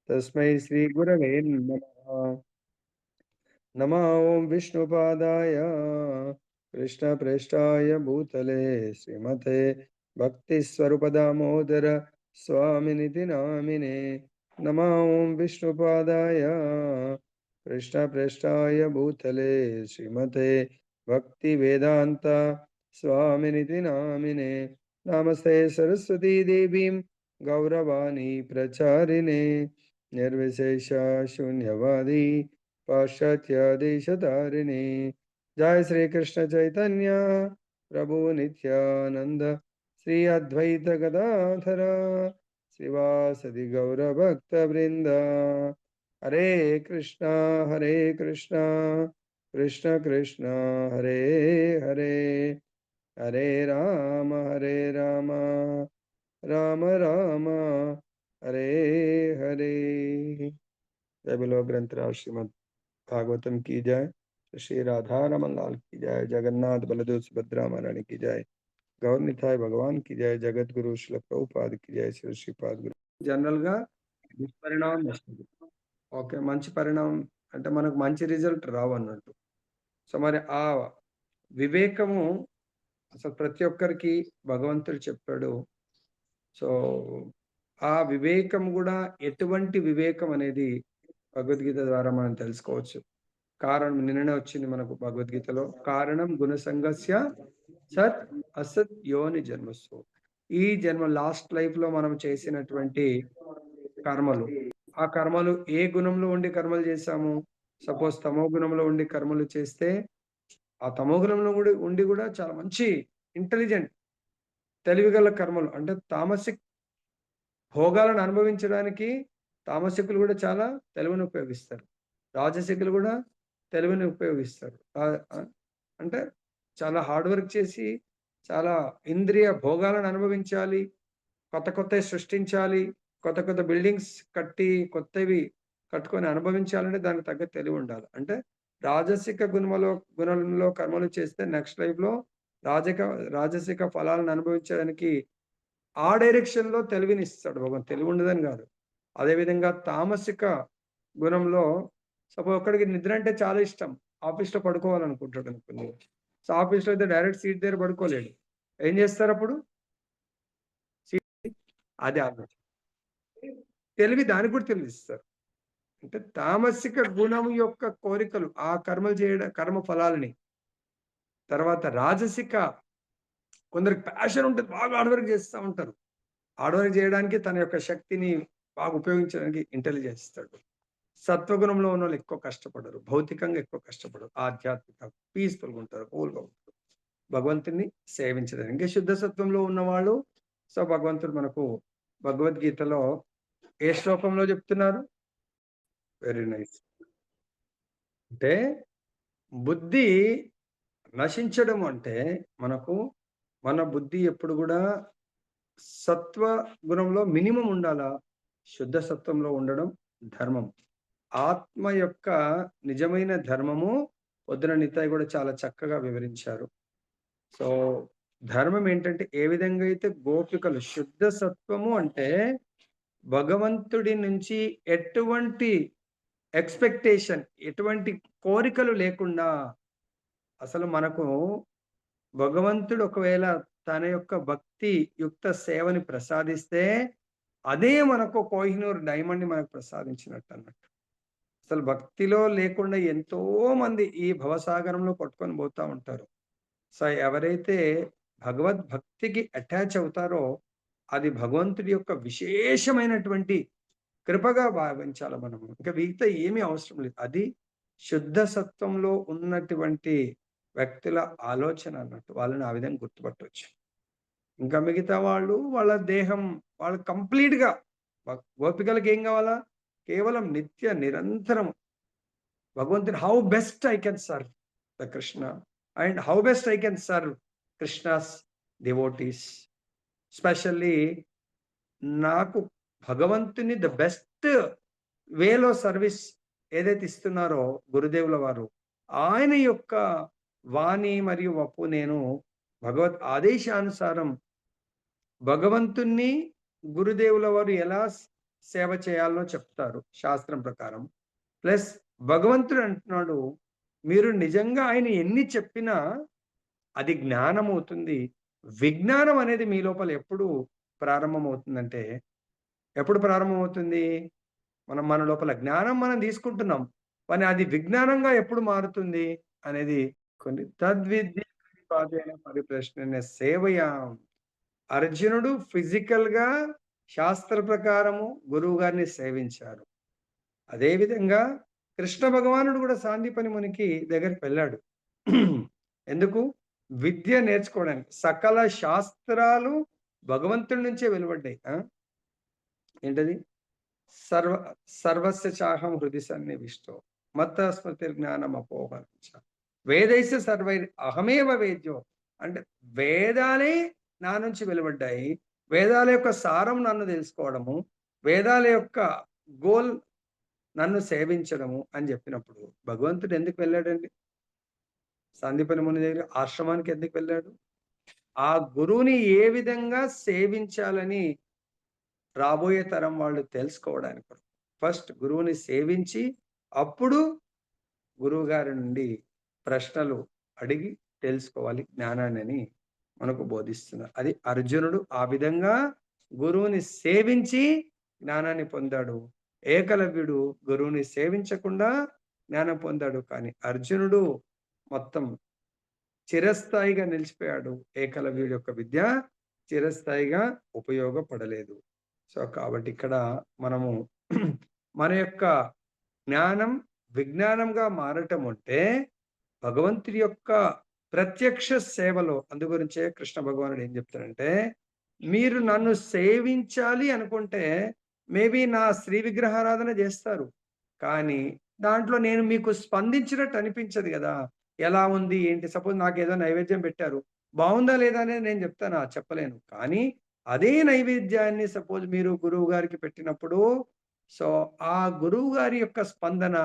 तस्मै श्रीगुरवे नमः। नमः ॐ विष्णुपादाय कृष्णप्रेष्ठाय भूतले श्रीमते भक्तिस्वरूपदामोदर स्वामिनिति नामिने। नमः ॐ विष्णुपादाय कृष्णप्रेष्ठाय भूतले श्रीमते भक्तिवेदान्त स्वामिनिति नामिने। नमस्ते सरस्वती देवीं गौरवाणी प्रचारिणे निर्विशेष शून्यवादी पाश्चात्य देशधारिणे। जय श्री कृष्ण चैतन्य प्रभु नित्यानंद श्री अद्वैत गदाधर श्रीवासदि गौर भक्त वृंद। हरे कृष्णा कृष्ण कृष्ण हरे हरे, हरे राम राम राम हरे हरे। जय बोलो ग्रंथराज श्रीमद् भागवतम की जय। श्री राधा रमन लाल की जय। जगन्नाथ बलदेव सुभद्रा महारानी की जय। गौर निताय भगवान की जय। जगत गुरु श्री ప్రభుపాद की जय। श्री श्रीपाद गुरु జనరల్ గా దుష్పరిణామం వస్తుంది. ఓకే, మంచి పరిణామం అంటే మనకు మంచి రిజల్ట్ రావు అన్నట్టు. సో మరి ఆ వివేకము అసలు ప్రతి ఒక్కరికి భగవంతుడు చెప్పాడు. సో ఆ వివేకం కూడా ఎటువంటి వివేకం అనేది భగవద్గీత ద్వారా మనం తెలుసుకోవచ్చు. కారణం నిన్ననే వచ్చింది మనకు భగవద్గీతలో, కారణం గుణసంగస్య సత్ అసత్ యోని జన్మస్సు. ఈ జన్మ లాస్ట్ లైఫ్ లో మనం చేసినటువంటి కర్మలు, ఆ కర్మలు ఏ గుణంలో ఉండి కర్మలు చేశాము. సపోజ్ తమో గుణంలో ఉండి కర్మలు చేస్తే ఆ తమో గుణంలో కూడా ఉండి కూడా చాలా మంచి ఇంటెలిజెంట్ తెలివిగల కర్మలు అంటే తామసిక్ భోగాలను అనుభవించడానికి తామసికులు కూడా చాలా తెలివిని ఉపయోగిస్తారు. రాజసికులు కూడా తెలివిని ఉపయోగిస్తారు. అంటే చాలా హార్డ్ వర్క్ చేసి చాలా ఇంద్రియ భోగాలను అనుభవించాలి, కొత్త కొత్తవి సృష్టించాలి, కొత్త కొత్త బిల్డింగ్స్ కట్టి కొత్తవి కట్టుకొని అనుభవించాలంటే దానికి తగ్గ తెలివి ఉండాలి. అంటే రాజసిక గుణంలో కర్మలు చేస్తే నెక్స్ట్ లైఫ్ లో రాజసిక ఫలాలను అనుభవించడానికి ఆ డైరెక్షన్ లో తెలివిని ఇస్తాడు భగవంతుడు. తెలివి ఉండదని కాదు. అదేవిధంగా తామసిక గుణంలో సపోజ్ ఒక్కడికి నిద్ర అంటే చాలా ఇష్టం, ఆఫీస్ లో పడుకోవాలనుకుంటాడు అనుకుంది. సో ఆఫీస్ లో అయితే డైరెక్ట్ సీట్ దగ్గర పడుకోలేడు. ఏం చేస్తారు అప్పుడు? అది ఆలోచన తెలివి, దానికి కూడా తెలివిస్తారు. అంటే తామసిక గుణం యొక్క కోరికలు, ఆ కర్మలు చేయడం, కర్మ ఫలాలని. తర్వాత రాజసిక, కొందరికి ప్యాషన్ ఉంటుంది, బాగా హార్డ్ వర్క్ చేస్తూ ఉంటారు. హార్డ్ వర్క్ చేయడానికి తన యొక్క శక్తిని బాగా ఉపయోగించడానికి ఇంటెలిజెన్స్ ఇస్తాడు. సత్వగుణంలో ఉన్న వాళ్ళు ఎక్కువ కష్టపడరు, భౌతికంగా ఎక్కువ కష్టపడరు, ఆధ్యాత్మిక పీస్ఫుల్గా ఉంటారు, కూల్గా ఉంటారు, భగవంతుని సేవించడానికి. శుద్ధ సత్వంలో ఉన్నవాళ్ళు, సో భగవంతుడు మనకు భగవద్గీతలో ఏ శ్లోకంలో చెప్తున్నారు? Very nice. అంటే బుద్ధి నశించడం అంటే మనకు మన బుద్ధి ఎప్పుడు కూడా సత్వ గుణంలో మినిమం ఉండాలా, శుద్ధ సత్వంలో ఉండడం ధర్మం. ఆత్మ యొక్క నిజమైన ధర్మము పొద్దున నితాయ్ కూడా చాలా చక్కగా వివరించారు. సో ధర్మం ఏంటంటే ఏ విధంగా అయితే గోపికలు శుద్ధ సత్వము అంటే భగవంతుడి నుంచి ఎటువంటి ఎక్స్పెక్టేషన్, ఎటువంటి కోరికలు లేకుండా, అసలు మనకు భగవంతుడు ఒకవేళ తన యొక్క భక్తి యుక్త సేవని ప్రసాదిస్తే అదే మనకు కోహినూర్ డైమండ్ ని మనకు ప్రసాదించినట్టు అన్నట్టు. అసలు భక్తిలో లేకుండా ఎంతో మంది ఈ భవసాగరంలో కొట్టుకొని పోతా ఉంటారు. సో ఎవరైతే భగవద్భక్తికి అటాచ్ అవుతారో అది భగవంతుడి యొక్క విశేషమైనటువంటి కృపగా భావించాలి మనము. ఇంకా మిగతా ఏమీ అవసరం లేదు. అది శుద్ధ సత్వంలో ఉన్నటువంటి వ్యక్తుల ఆలోచన అన్నట్టు. వాళ్ళని ఆ విధంగా గుర్తుపట్టవచ్చు. ఇంకా మిగతా వాళ్ళు వాళ్ళ దేహం వాళ్ళు కంప్లీట్ గా, గోపికలకి ఏం కావాలా? కేవలం నిత్య నిరంతరం భగవంతుని how best I can serve the Krishna and how best I can serve Krishna's devotees. Specially నాకు భగవంతుని ద బెస్ట్ వేలో సర్వీస్ ఏదైతే ఇస్తున్నారో గురుదేవుల వారు, ఆయన యొక్క వాణి మరియు వప్పు నేను భగవత్ ఆదేశానుసారం భగవంతుణ్ణి గురుదేవుల వారు ఎలా సేవ చేయాలనో చెప్తారు శాస్త్రం ప్రకారం. ప్లస్ భగవంతుడు అంటున్నాడు, మీరు నిజంగా ఆయన ఎన్ని చెప్పినా అది జ్ఞానమవుతుంది. విజ్ఞానం అనేది మీ లోపల ఎప్పుడు ప్రారంభమవుతుందంటే, ఎప్పుడు ప్రారంభమవుతుంది? మన లోపల జ్ఞానం మనం తీసుకుంటున్నాం. కానీ అది విజ్ఞానంగా ఎప్పుడు మారుతుంది అనేది కొన్ని తద్విద్య ప్రతిపాదేన పరిప్రశ్నన సేవయా అర్జునుడు ఫిజికల్‌గా శాస్త్ర ప్రకారము గురువుగారిని సేవించారు. అదే విధంగా కృష్ణ భగవానుడు కూడా సాందీపని మునికి దగ్గరికి వెళ్ళాడు. ఎందుకు? విద్య నేర్చుకోవడానికి. సకల శాస్త్రాలు భగవంతుడి నుంచే వెలువడ్డాయి. ఏంటది? సర్వ సర్వస్య చాహం హృది సన్నివిష్టో మత్త స్మృతిర్జ్ఞానం అపోహనం చ. వేదైస్య సర్వైర్ అహమేవ వేద్యో. అంటే వేదాలే నా నుంచి వెలువడ్డాయి. వేదాల యొక్క సారం నన్ను తెలుసుకోవడము, వేదాల యొక్క గోల్ నన్ను సేవించడము అని చెప్పినప్పుడు భగవంతుడు ఎందుకు వెళ్ళాడండి? సందీపని ముని దగ్గర ఆశ్రమానికి ఎందుకు వెళ్ళాడు? ఆ గురువుని ఏ విధంగా సేవించాలని రాబోయే తరం వాళ్ళు తెలుసుకోవడానికి. ఫస్ట్ గురువుని సేవించి అప్పుడు గురువుగారి నుండి ప్రశ్నలు అడిగి తెలుసుకోవాలి జ్ఞానాన్ని మనకు బోధిస్తున్నారు. అది అర్జునుడు ఆ విధంగా గురువుని సేవించి జ్ఞానాన్ని పొందాడు. ఏకలవ్యుడు గురువుని సేవించకుండా జ్ఞానం పొందాడు. కానీ అర్జునుడు మొత్తం చిరస్థాయిగా నిలిచిపోయాడు. ఏకలవ్యుడి యొక్క విద్య చిరస్థాయిగా ఉపయోగపడలేదు. సో, కాబట్టి ఇక్కడ మనము మన యొక్క జ్ఞానం విజ్ఞానంగా మారటం అంటే భగవంతుడి యొక్క ప్రత్యక్ష సేవలో. అందుగురించే కృష్ణ భగవానుడు ఏం చెప్తాడంటే, మీరు నన్ను సేవించాలి అనుకుంటే మేబీ నా శ్రీ విగ్రహారాధన చేస్తారు. కానీ దాంట్లో నేను మీకు స్పందించినట్టు అనిపించదు గదా! ఎలా ఉంది? ఏంటి? సపోజ్ నాకేదో నైవేద్యం పెట్టారు. బావుందా? లేదా? అనేది నేను చెప్తానా? చెప్పలేను. కానీ అదే నైవేద్యాన్ని సపోజ్ మీరు గురువు గారికి పెట్టినప్పుడు, సో, ఆ గురువు గారి యొక్క స్పందన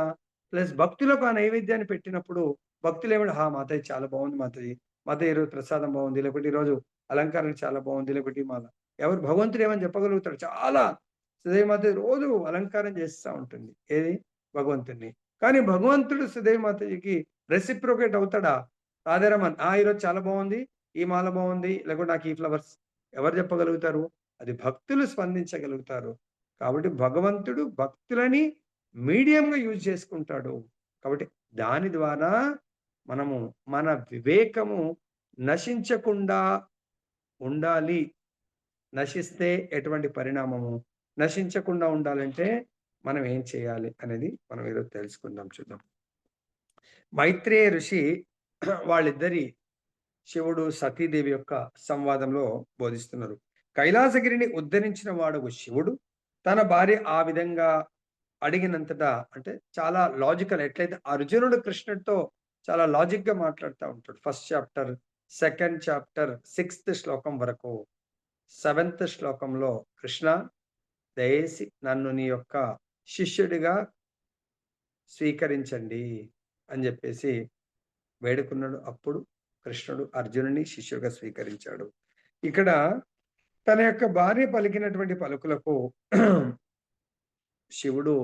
ప్లస్ భక్తులకు ఆ నైవేద్యాన్ని పెట్టినప్పుడు భక్తులేమో, మాతాజీ చాలా బావుంది మాతాజీ. మాతాజీ ఈరోజు ప్రసాదం బావుంది. లేకపోతే ఈరోజు అలంకరణ చాలా బావుంది. లేకపోతే మాల ఎవరు భగవంతుడు ఏమని చెప్పగలుగుతాడు? చాలా సుధేయ మాతాజీ రోజు అలంకారం చేస్తా ఉంటుంది. ఏది? భగవంతుడిని. కానీ భగవంతుడు సుధేయ మాతాజీకి రెసిప్రొకేట్ అవుతాడా? రాధారమన్, ఈరోజు చాలా బావుంది. ఈ మాల బావుంది. లేకపోతే నాకు ఈ ఫ్లవర్స్ ఎవరు చెప్పగలుగుతారు? అది భక్తులు స్పందించగలుగుతారు. కాబట్టి భగవంతుడు భక్తులని మీడియంగా యూజ్ చేసుకుంటాడు. కాబట్టి దాని ద్వారా మనము మన వివేకము నశించకుండా ఉండాలి. నశిస్తే ఎటువంటి పరిణామము? నశించకుండా ఉండాలంటే మనం ఏం చేయాలి అనేది మనం ఈరోజు తెలుసుకుందాం. చూద్దాం. మైత్రేయ ఋషి వాళ్ళిద్దరి శివుడు, సతీదేవి యొక్క సంవాదంలో బోధిస్తున్నారు. కైలాసగిరిని ఉద్ధరించిన వాడు శివుడు తన భార్య ఆ విధంగా అడిగినంతటా, అంటే చాలా లాజికల్. ఎట్లయితే అర్జునుడు కృష్ణుడితో చాలా లాజిక్‌గా మాట్లాడుతా ఉంటాడు. First chapter, second chapter, 6th శ్లోకం వరకు. 7th శ్లోకంలో కృష్ణ దయచేసి నన్ను నీ యొక్క శిష్యుడిగా స్వీకరించండి అని జెప్పేసి వేడుకున్నాడు. అప్పుడు కృష్ణుడు అర్జునుడిని శిష్యుడిగా స్వీకరించాడు. ఇక్కడ తన యొక్క భార్య పలికినటువంటి పలుకులకు శివుడు,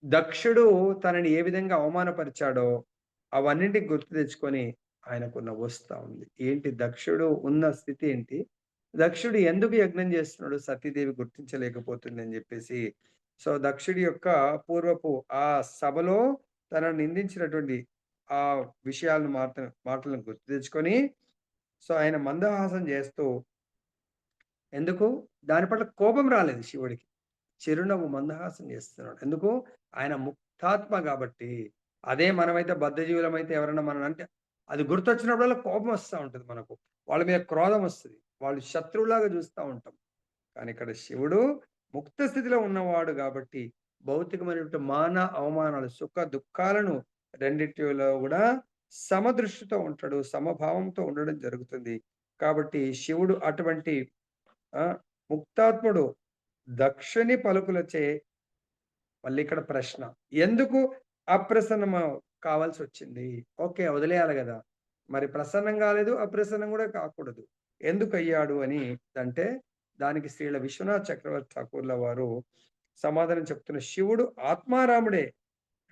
దక్షుడు తనని ఏ విధంగా అవమానపరిచాడో అవన్నిటిని గుర్తు తెచ్చుకొని ఆయనకు నవ్వొస్తా ఉంది. ఏంటి దక్షుడు ఉన్న స్థితి ఏంటి? దక్షుడు ఎందుకు యజ్ఞం చేస్తున్నాడు? సతీదేవి గుర్తించలేకపోతుంది అని చెప్పేసి. సో, దక్షుడి యొక్క పూర్వపు ఆ సభలో తనను నిందించినటువంటి ఆ విషయాలను మాటలను గుర్తు తెచ్చుకొని, సో, ఆయన మందహాసం చేస్తూ, ఎందుకు? దాని పట్ల కోపం రాలేదు శివుడికి. చిరునవ్వు మందహాసం చేస్తున్నాడు. ఎందుకు? ఆయన ముక్తాత్మ గాబట్టి. అదే మనమైతే బద్ధజీవులమైతే ఎవరైనా మనల్ని అంటే అది గుర్తొచ్చినప్పుడల్లా కోపం వస్తా ఉంటది మనకు. వాళ్ళ మీద క్రోధం వస్తది. వాళ్ళు శత్రువులాగా చూస్తా ఉంటాం. కానీ ఇక్కడ శివుడు ముక్త స్థితిలో ఉన్నవాడు గాబట్టి భౌతికమైనటువంటి మాన, అవమానాలు, సుఖ దుఃఖాలను రెండిటిలో గూడా సమదృష్టితో ఉంటాడు. సమభావంతో ఉండడం జరుగుతుంది. కాబట్టి శివుడు అటువంటి ఆ! ముక్తాత్ముడు దక్షుని పలుకులచే. మళ్ళీ ఇక్కడ ప్రశ్న. ఎందుకు అప్రసన్నం కావాల్సొచ్చింది? ఓకే. వదిలేయాలి గదా! మరి ప్రసన్నం గాలేదు, అప్రసన్నం గూడా కాకూడదు. ఎందుకయ్యాడు అని అంటే, దానికి శ్రీల విశ్వనాథ్ చక్రవర్తి ఠాకూర్‌ల వారు సమాధానం చెప్తున్న శివుడు ఆత్మారాముడే.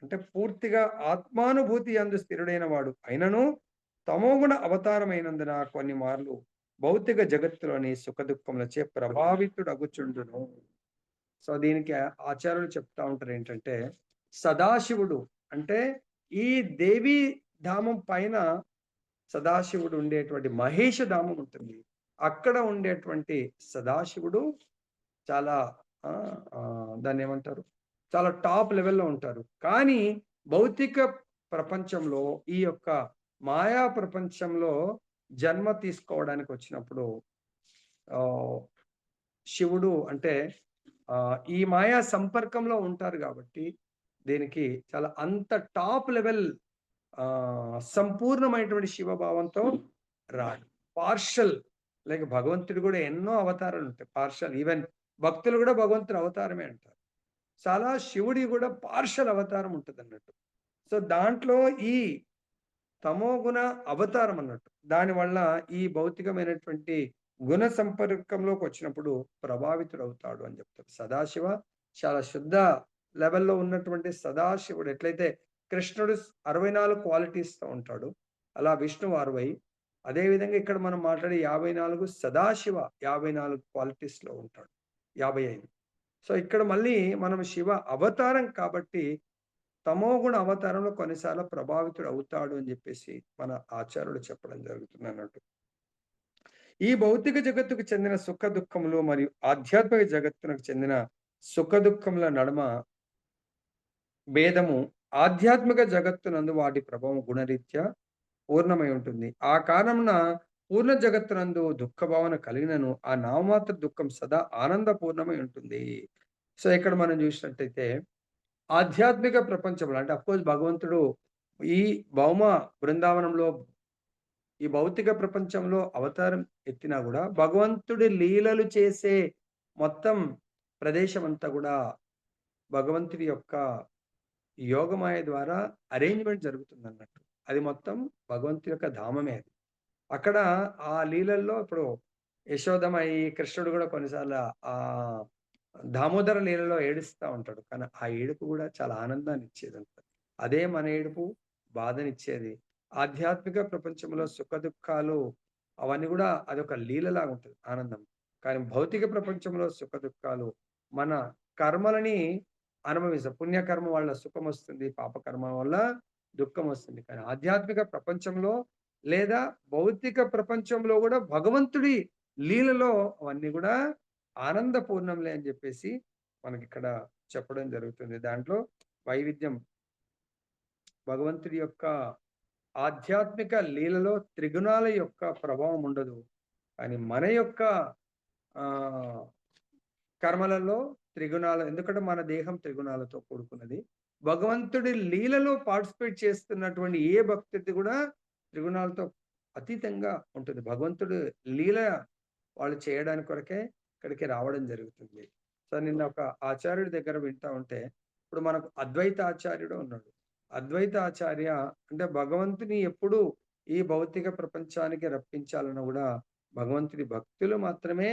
అంటే పూర్తిగా ఆత్మానుభూతి యందు స్థిరుడైన వాడు. అయినను తమోగుణ అవతారమైనందున కొన్ని మార్లు భౌతిక జగత్తులోని సుఖదుఖములచే ప్రభావితుడగుచుండును. సో, దీనికి ఆచార్యులు చెప్తా ఉంటారేంటంటే, సదాశివుడు అంటే ఈ దేవీ ధామం పైన సదాశివుడు ఉండేటువంటి మహేష ధామం ఉంటుంది. అక్కడ ఉండేటువంటి సదాశివుడు చాలా దాన్నేమంటారు? చాలా టాప్ లెవెల్‌లో ఉంటారు. కానీ భౌతిక ప్రపంచంలో ఈ యొక్క మాయా ప్రపంచంలో జన్మ తీసుకోవడానికి వచ్చినప్పుడు ఆహ్, శివుడు అంటే ఈ మాయా సంపర్కంలో ఉంటారు గాబట్టి, దీనికి చాలా అంత టాప్ లెవెల్ సంపూర్ణమైనటువంటి శివభావంతో రాడు. పార్షల్ లైక్ భగవంతుడు గూడా ఎన్నో అవతారాలుంటాయి. పార్షల్ ఈవెన్ భక్తులు గూడా భగవంతుడి అవతారమే అంటారు. చాలా శివుడి గూడా పార్షల్ అవతారం ఉంటదన్నట్టు. సో, దాంట్లో ఈ తమోగుణ అవతారం అన్నట్టు. దానివల్ల ఈ భౌతికమైనటువంటి గుణ సంపర్కంలోకి వచ్చినప్పుడు ప్రభావితుడవుతాడు అని చెప్తారు. సదాశివ చాలా శుద్ధ లెవెల్‌లో ఉన్నటువంటి సదాశివుడు ఎట్లయితే కృష్ణుడు 64 క్వాలిటీస్‌తో ఉంటాడు. అలా విష్ణువు 60. అదే విధంగా ఇక్కడ మనం మాట్లాడే 54 సదాశివ 54 క్వాలిటీస్‌లో ఉంటాడు. 55. సో, ఇక్కడ మళ్ళీ మనం శివ అవతారం కాబట్టి తమోగుణ అవతారంలో కొన్నిసార్లు ప్రభావితుడు అవుతాడు అని చెప్పేసి మన ఆచార్యులు చెప్పడం జరుగుతుందన్నట్టు. ఈ భౌతిక జగత్తుకు చెందిన సుఖ దుఃఖములు మరియు ఆధ్యాత్మిక జగత్తునకు చెందిన సుఖ దుఃఖముల నడుమ భేదము ఆధ్యాత్మిక జగత్తునందు వాటి ప్రభావం గుణరీత్యా పూర్ణమై ఉంటుంది. ఆ కారణమున పూర్ణ జగత్తునందు దుఃఖ భావన కలిగినను ఆ నామమాత్ర దుఃఖం సదా ఆనందపూర్ణమై ఉంటుంది. సో, ఇక్కడ మనం చూసినట్టయితే ఆధ్యాత్మిక ప్రపంచంలో అంటే అఫ్‌కోర్స్ భగవంతుడు ఈ భౌమ బృందావనంలో ఈ భౌతిక ప్రపంచంలో అవతారం ఎత్తినా గూడా, భగవంతుడి లీలలు చేసే మొత్తం ప్రదేశమంతా గూడా భగవంతుడి యొక్క యోగమాయ ద్వారా అరేంజ్‌మెంట్ జరుగుతుందన్నట్టు. అది మొత్తం భగవంతుడి యొక్క ధామమే అది. అక్కడ ఆ లీలల్లో ఇప్పుడు యశోదమయి, కృష్ణుడు గూడా కొన్నిసార్లు దామోదర లీలలో ఏడుస్తా ఉంటాడు. కానీ ఆ ఏడుపు గూడా చాలా ఆనందాన్నిచ్చేదంట. అదే మన ఏడుపు బాధనిచ్చేది. ఆధ్యాత్మిక ప్రపంచంలో సుఖదుఖాలు అవన్నీ గూడా అదొక లీలలాగా ఉంటది ఆనందం. కానీ భౌతిక ప్రపంచంలో సుఖదుఖాలు మన కర్మలని అనుభవిస్తాం. పుణ్యకర్మ వల్ల సుఖమొస్తుంది. పాపకర్మ వల్ల దుఃఖమొస్తుంది. కానీ ఆధ్యాత్మిక ప్రపంచంలో లేదా భౌతిక ప్రపంచంలో గూడా భగవంతుడి లీలలో అవన్నీ గూడా ఆనందపూర్ణంలే అని జెప్పేసి మనకిక్కడ చెప్పడం జరుగుతుంది. దాంట్లో వైవిధ్యం భగవంతుడి యొక్క ఆధ్యాత్మిక లీలలో త్రిగుణాల యొక్క ప్రభావం ఉండదు. కానీ మన యొక్క ఆహ్, కర్మలలో త్రిగుణాలు ఎందుకంటే మన దేహం త్రిగుణాలతో కూడుకున్నది. భగవంతుడి లీలలో పార్టిసిపేట్ చేస్తున్నటువంటి ఏ భక్తుడిది గూడా త్రిగుణాలతో అతీతంగా ఉంటుంది. భగవంతుడు లీల వాళ్ళు చేయడానికి కొరకే ఇక్కడికి రావడం జరుగుతుంది. సో, నిన్న ఒక ఆచార్యుడి దగ్గర వింటా ఉంటే, ఇప్పుడు మనకు అద్వైత ఆచార్యుడు ఉన్నాడు. అద్వైత ఆచార్య అంటే భగవంతుని ఎప్పుడు ఈ భౌతిక ప్రపంచానికి రప్పించాలన్నా గూడా భగవంతుడి భక్తులు మాత్రమే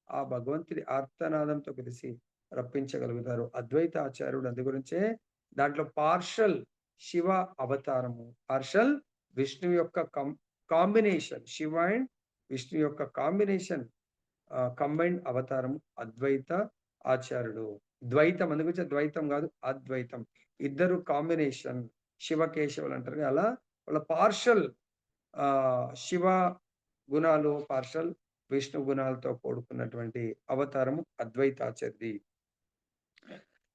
ఆ భగవంతుడి ఆర్తనాదంతో కలిసి రప్పించగలుగుతారు. అద్వైత ఆచార్యుడు అందు గురించే దాంట్లో పార్షల్ శివ అవతారము, పార్షల్ విష్ణువు యొక్క కాంబినేషన్ శివ అండ్ విష్ణు యొక్క కాంబినేషన్ కంబైన్డ్ అవతారం అద్వైత ఆచార్యుడు. ద్వైతం అందుగురించి ద్వైతం గాదు అద్వైతం. ఇద్దరు కాంబినేషన్ శివకేశవులు అంటారు కదా! అలా వాళ్ళ పార్షల్ శివ గుణాలు, పార్షల్ విష్ణు గుణాలతో కూడుకున్నటువంటి అవతారము అద్వైతాచార్యది.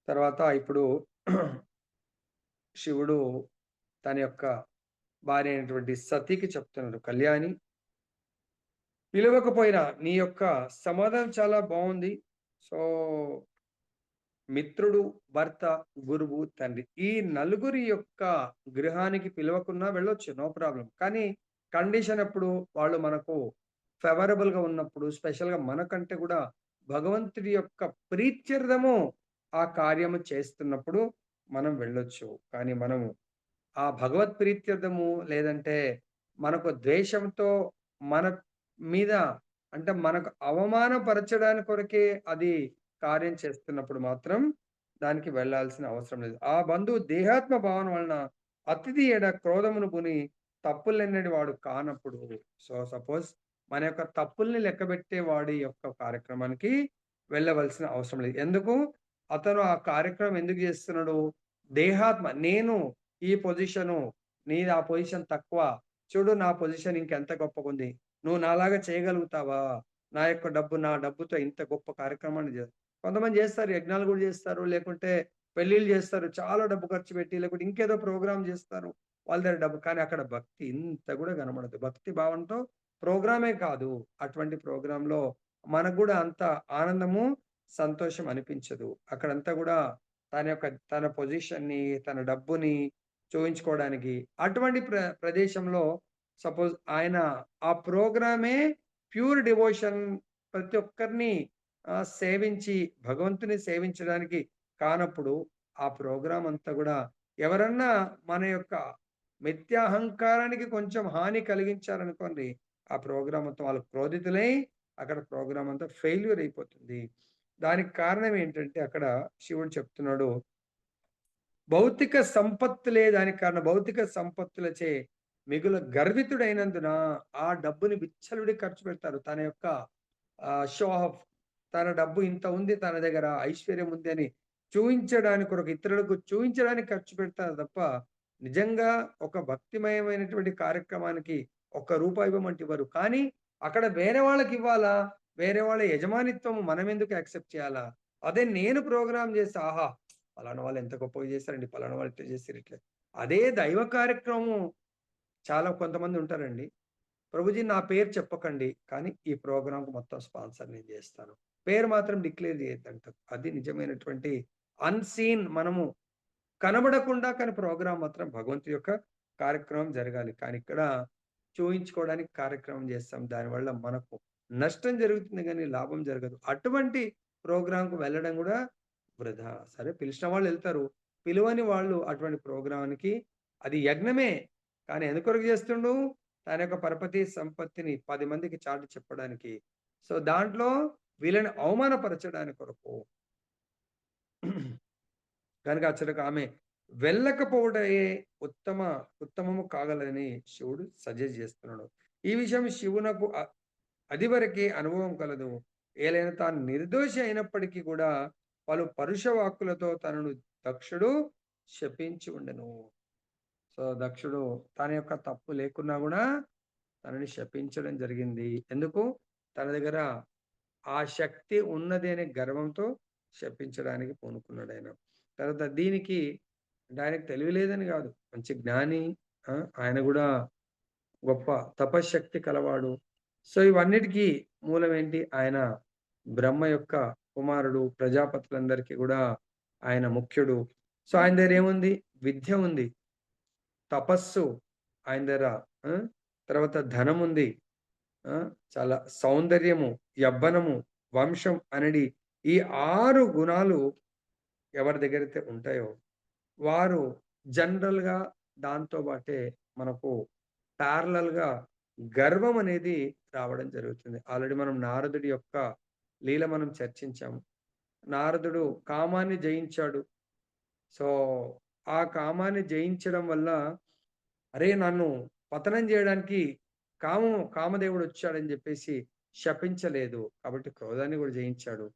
తర్వాత ఇప్పుడు శివుడు తన యొక్క భార్య అయినటువంటి సతీకి చెప్తున్నాడు, కళ్యాణి పిలవకపోయినా నీ యొక్క సమాధానం చాలా బావుంది. సో, మిత్రుడు, భర్త, గురువు, తండ్రి. ఈ నలుగురి యొక్క గృహానికి పిలవకున్నా వెళ్ళొచ్చు. No problem. కానీ కండిషన్ ఎప్పుడు? వాళ్ళు మనకు ఫేవరబుల్‌గా ఉన్నప్పుడు, స్పెషల్‌గా మనకంటే గూడా భగవంతుడి యొక్క ప్రీత్యర్థము ఆ కార్యము చేస్తున్నప్పుడు మనం వెళ్ళొచ్చు. కానీ మనము ఆ భగవత్ ప్రీత్యర్థము లేదంటే మనకు ద్వేషంతో మన మీద అంటే మనకు అవమానపరచడానికి కొరకే అది కార్యం చేస్తున్నప్పుడు మాత్రం దానికి వెళ్ళాల్సిన అవసరం లేదు. ఆ బంధువు దేహాత్మ భావన వలన అతిథి ఎడ క్రోధమును పుని తప్పులెన్నడి వాడు కానప్పుడు. సో, సపోజ్ మన యొక్క తప్పుల్ని లెక్కబెట్టే వాడి యొక్క కార్యక్రమానికి వెళ్ళవలసిన అవసరం లేదు. ఎందుకు? అతను ఆ కార్యక్రమం ఎందుకు జేస్తున్నాడు? దేహాత్మ నేను ఈ పొజిషను, నీది ఆ పొజిషన్ తక్కువ. చూడు నా పొజిషన్ ఇంకెంత గొప్పగుంది. నువ్వు నాలాగా చేయగలుగుతావా? నా డబ్బుతో ఇంత గొప్ప కార్యక్రమాన్ని కొంతమంది జేస్తారు. యజ్ఞాలు గూడా జేస్తారు. లేకుంటే పెళ్ళిళ్ళు జేస్తారు. చాలా డబ్బు ఖర్చు పెట్టి, లేకుంటే ఇంకేదో ప్రోగ్రామ్ జేస్తారు. వాళ్ళ దగ్గర డబ్బు కానీ అక్కడ భక్తి ఇంత గూడా కనబడదు. భక్తి భావంతో ప్రోగ్రామే కాదు. అటువంటి ప్రోగ్రామ్‌లో మనకు గూడా అంత ఆనందము, సంతోషం అనిపించదు. అక్కడంతా గూడా తన పొజిషన్‌ని, తన డబ్బుని చూయించుకోవడానికి అటువంటి ప్రదేశంలో సపోజ్ ఆయన ఆ ప్రోగ్రామే ప్యూర్ డివోషన్ ప్రతి ఒక్కరిని సేవించి భగవంతుని సేవించడానికి కానప్పుడు ఆ ప్రోగ్రామ్ అంతా గూడా ఎవరన్నా మన యొక్క మిథ్యాహంకారానికి కొంచెం హాని కలిగించారనుకోండి, ఆ ప్రోగ్రామ్ మొత్తం వాళ్ళు క్రోధితులై అక్కడ ప్రోగ్రామ్ అంతా ఫెయిల్యూర్ అయిపోతుంది. దానికి కారణం ఏంటంటే అక్కడ శివుడు చెప్తున్నాడు, భౌతిక సంపత్తులే దానికి కారణం. భౌతిక సంపత్తులచే మిగుల గర్వితుడైనందున ఆ డబ్బుని విచ్చలవిడి ఖర్చు పెడతారు. తన యొక్క షో ఆఫ్ తన డబ్బు ఇంత ఉంది తన దగ్గర, ఐశ్వర్యం ఉంది అని చూయించడానికి కొరకు ఇతరులకు చూయించడానికి ఖర్చు పెడతారు తప్ప, నిజంగా ఒక భక్తిమయమైనటువంటి కార్యక్రమానికి ఒక్క రూపాయి ఇవ్వమంటే ఇవ్వరు. కానీ అక్కడ వేరే వాళ్ళకివ్వాలా? వేరే వాళ్ళ యజమానిత్వం మనమెందుకు యాక్సెప్ట్ చేయాలా? అదే నేను ప్రోగ్రామ్ చేస్తే, ఆహా! పలానా వాళ్ళు ఎంత గొప్పగా చేశారండి. పలానా వాళ్ళు ఇట్లా చేసిర్రు ఇట్లా. అదే దైవ కార్యక్రమం చాలా కొంతమంది ఉంటారండి. ప్రభుజీ నా పేరు చెప్పకండి. కానీ ఈ ప్రోగ్రామ్‌కి మొత్తం స్పాన్సర్ నేను జేస్తాను. పేరు మాత్రం డిక్లేర్ చేయొద్దంటారు. అది నిజమైనటువంటి అన్‌సీన్ మనము కనబడకుండా కానీ ప్రోగ్రామ్ మాత్రం భగవంతుడి యొక్క కార్యక్రమం జరగాలి. కానీ ఇక్కడ చూయించుకోవడానికి కార్యక్రమం చేస్తాం. దానివల్ల మనకు నష్టం జరుగుతుంది గానీ లాభం జరగదు. అటువంటి ప్రోగ్రామ్‌కి వెళ్ళడం గూడా వృధా. సరే పిలిచిన వాళ్ళెళ్తారు. పిలువని వాళ్ళు అటువంటి ప్రోగ్రామ్‌కి అది యజ్ఞమే. కానీ ఎందుకొరకు జేస్తుండు? తన యొక్క పరపతి సంపత్తిని 10 మందికి చాటి చెప్పడానికి. సో, దాంట్లో వీళ్ళని అవమానపరచడానికి కొరకు. కనుక అచ్చటకు ఆమె వెళ్ళకపోవడయే ఉత్తమము కాగలని శివుడు సజెస్ట్ చేస్తున్నాడు. ఈ విషయం శివునకు అదివరకే అనుభవం కలదు. ఏలైనా తాను నిర్దోషి అయినప్పటికీ కూడా పలు పరుష వాక్కులతో తనను దక్షుడు శపించి ఉండెను. సో, దక్షుడు తన యొక్క తప్పు లేకున్నా గూడా తనని శపించడం జరిగింది. ఎందుకు? తన దగ్గర ఆ శక్తి ఉన్నది అనే గర్వంతో శపించడానికి పూనుకున్నాడాయన. తర్వాత దీనికి అంటే ఆయనకు తెలివి లేదని గాదు. మంచి జ్ఞాని. ఆయన గూడా గొప్ప తపశ్శక్తి కలవాడు. సో, ఇవన్నిటికి మూలమేంటి? ఆయన బ్రహ్మ యొక్క కుమారుడు. ప్రజాపతులందరికీ గూడా ఆయన ముఖ్యుడు. సో, ఆయన దగ్గర ఏముంది? విద్య ఉంది. తపస్సు ఆయన దగ్గర ఆ! తర్వాత ధనముంది. ఆ! చాలా సౌందర్యము, యవ్వనము, వంశం అనడి ఈ 6 గుణాలు ఎవరి దగ్గరైతే ఉంటాయో, వారు జనరల్‌గా దాంతో బాటే మనకు ప్యారలల్‌గా గర్వం అనేది రావడం జరుగుతుంది. ఆల్రెడీ మనం నారదుడి యొక్క లీల మనం చర్చించాము. నారదుడు కామాన్ని జయించాడు. సో, ఆ కామాన్ని జయించడం వల్ల అరే! నన్ను పతనం జేయడానికి కామదేవుడొచ్చాడని జెప్పేసి శపించలేదు. కాబట్టి క్రోధాన్ని గూడా జయించాడు.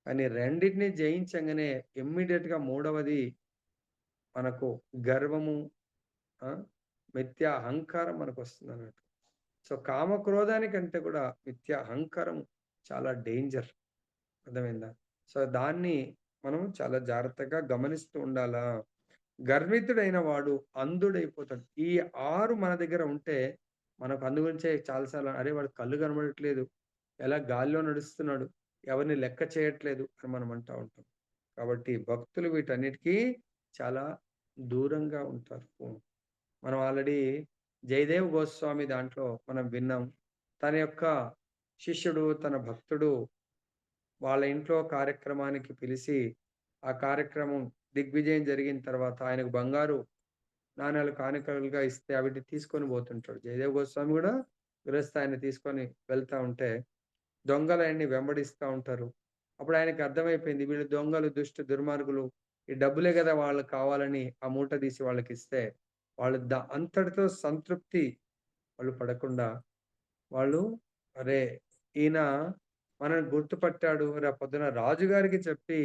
కానీ రెండిటిని జయించంగానే ఇమ్మీడియేట్‌గా మూడవది మనకు గర్వము, ఆ! మిథ్యా అహంకారం మనకొస్తుందన్నట్టు. సో, కామక్రోధానికంటే గూడా మిథ్యా అహంకారం చాలా డేంజర్. అర్థమైందా? సో, దాన్ని మనం చాలా జాగ్రత్తగా గమనిస్తూ ఉండాలా. గర్వితుడైన వాడు అంధుడైపోతాడు. ఈ 6 మన దగ్గర ఉంటే, మనకు అందు గురించే చాలా సార్లు అరే! వాడికి కళ్ళు కనబడట్లేదు. ఎలా గాలిలో నడుస్తున్నాడు. ఎవరిని లెక్క చేయట్లేదు అని మనం అంటా ఉంటాం. కాబట్టి భక్తులు వీటన్నిటికి చాలా దూరంగా ఉంటారు. మనం ఆల్రెడీ జయదేవ్ గోస్వామి దాంట్లో మనం విన్నాం. తన యొక్క శిష్యుడు, తన భక్తుడు వాళ్ళ ఇంట్లో కార్యక్రమానికి పిలిసి, ఆ కార్యక్రమం దిగ్విజయం జరిగిన తర్వాత ఆయనకు బంగారు నాణేలు కానుకలుగా ఇస్తే అవిటిని తీసుకొని పోతుంటాడు. జయదేవ్ గోస్వామి గూడా గృహస్థాయిని తీసుకొని వెళ్తా ఉంటే, దొంగలు ఆయన్ని వెంబడిస్తా ఉంటారు. అప్పుడు ఆయనకి అర్థమైపోయింది. వీళ్ళు దొంగలు, దుర్మార్గులు. ఈ డబ్బులే గదా! వాళ్ళకి కావాలని ఆ మూట తీసి వాళ్ళకిస్తే, వాళ్ళు అంతటితో సంతృప్తి వాళ్ళు పడకుండా, వాళ్ళు అరే! ఈయన మనల్ని గుర్తుపట్టాడు. రేపొద్దున రాజుగారికి చెప్పి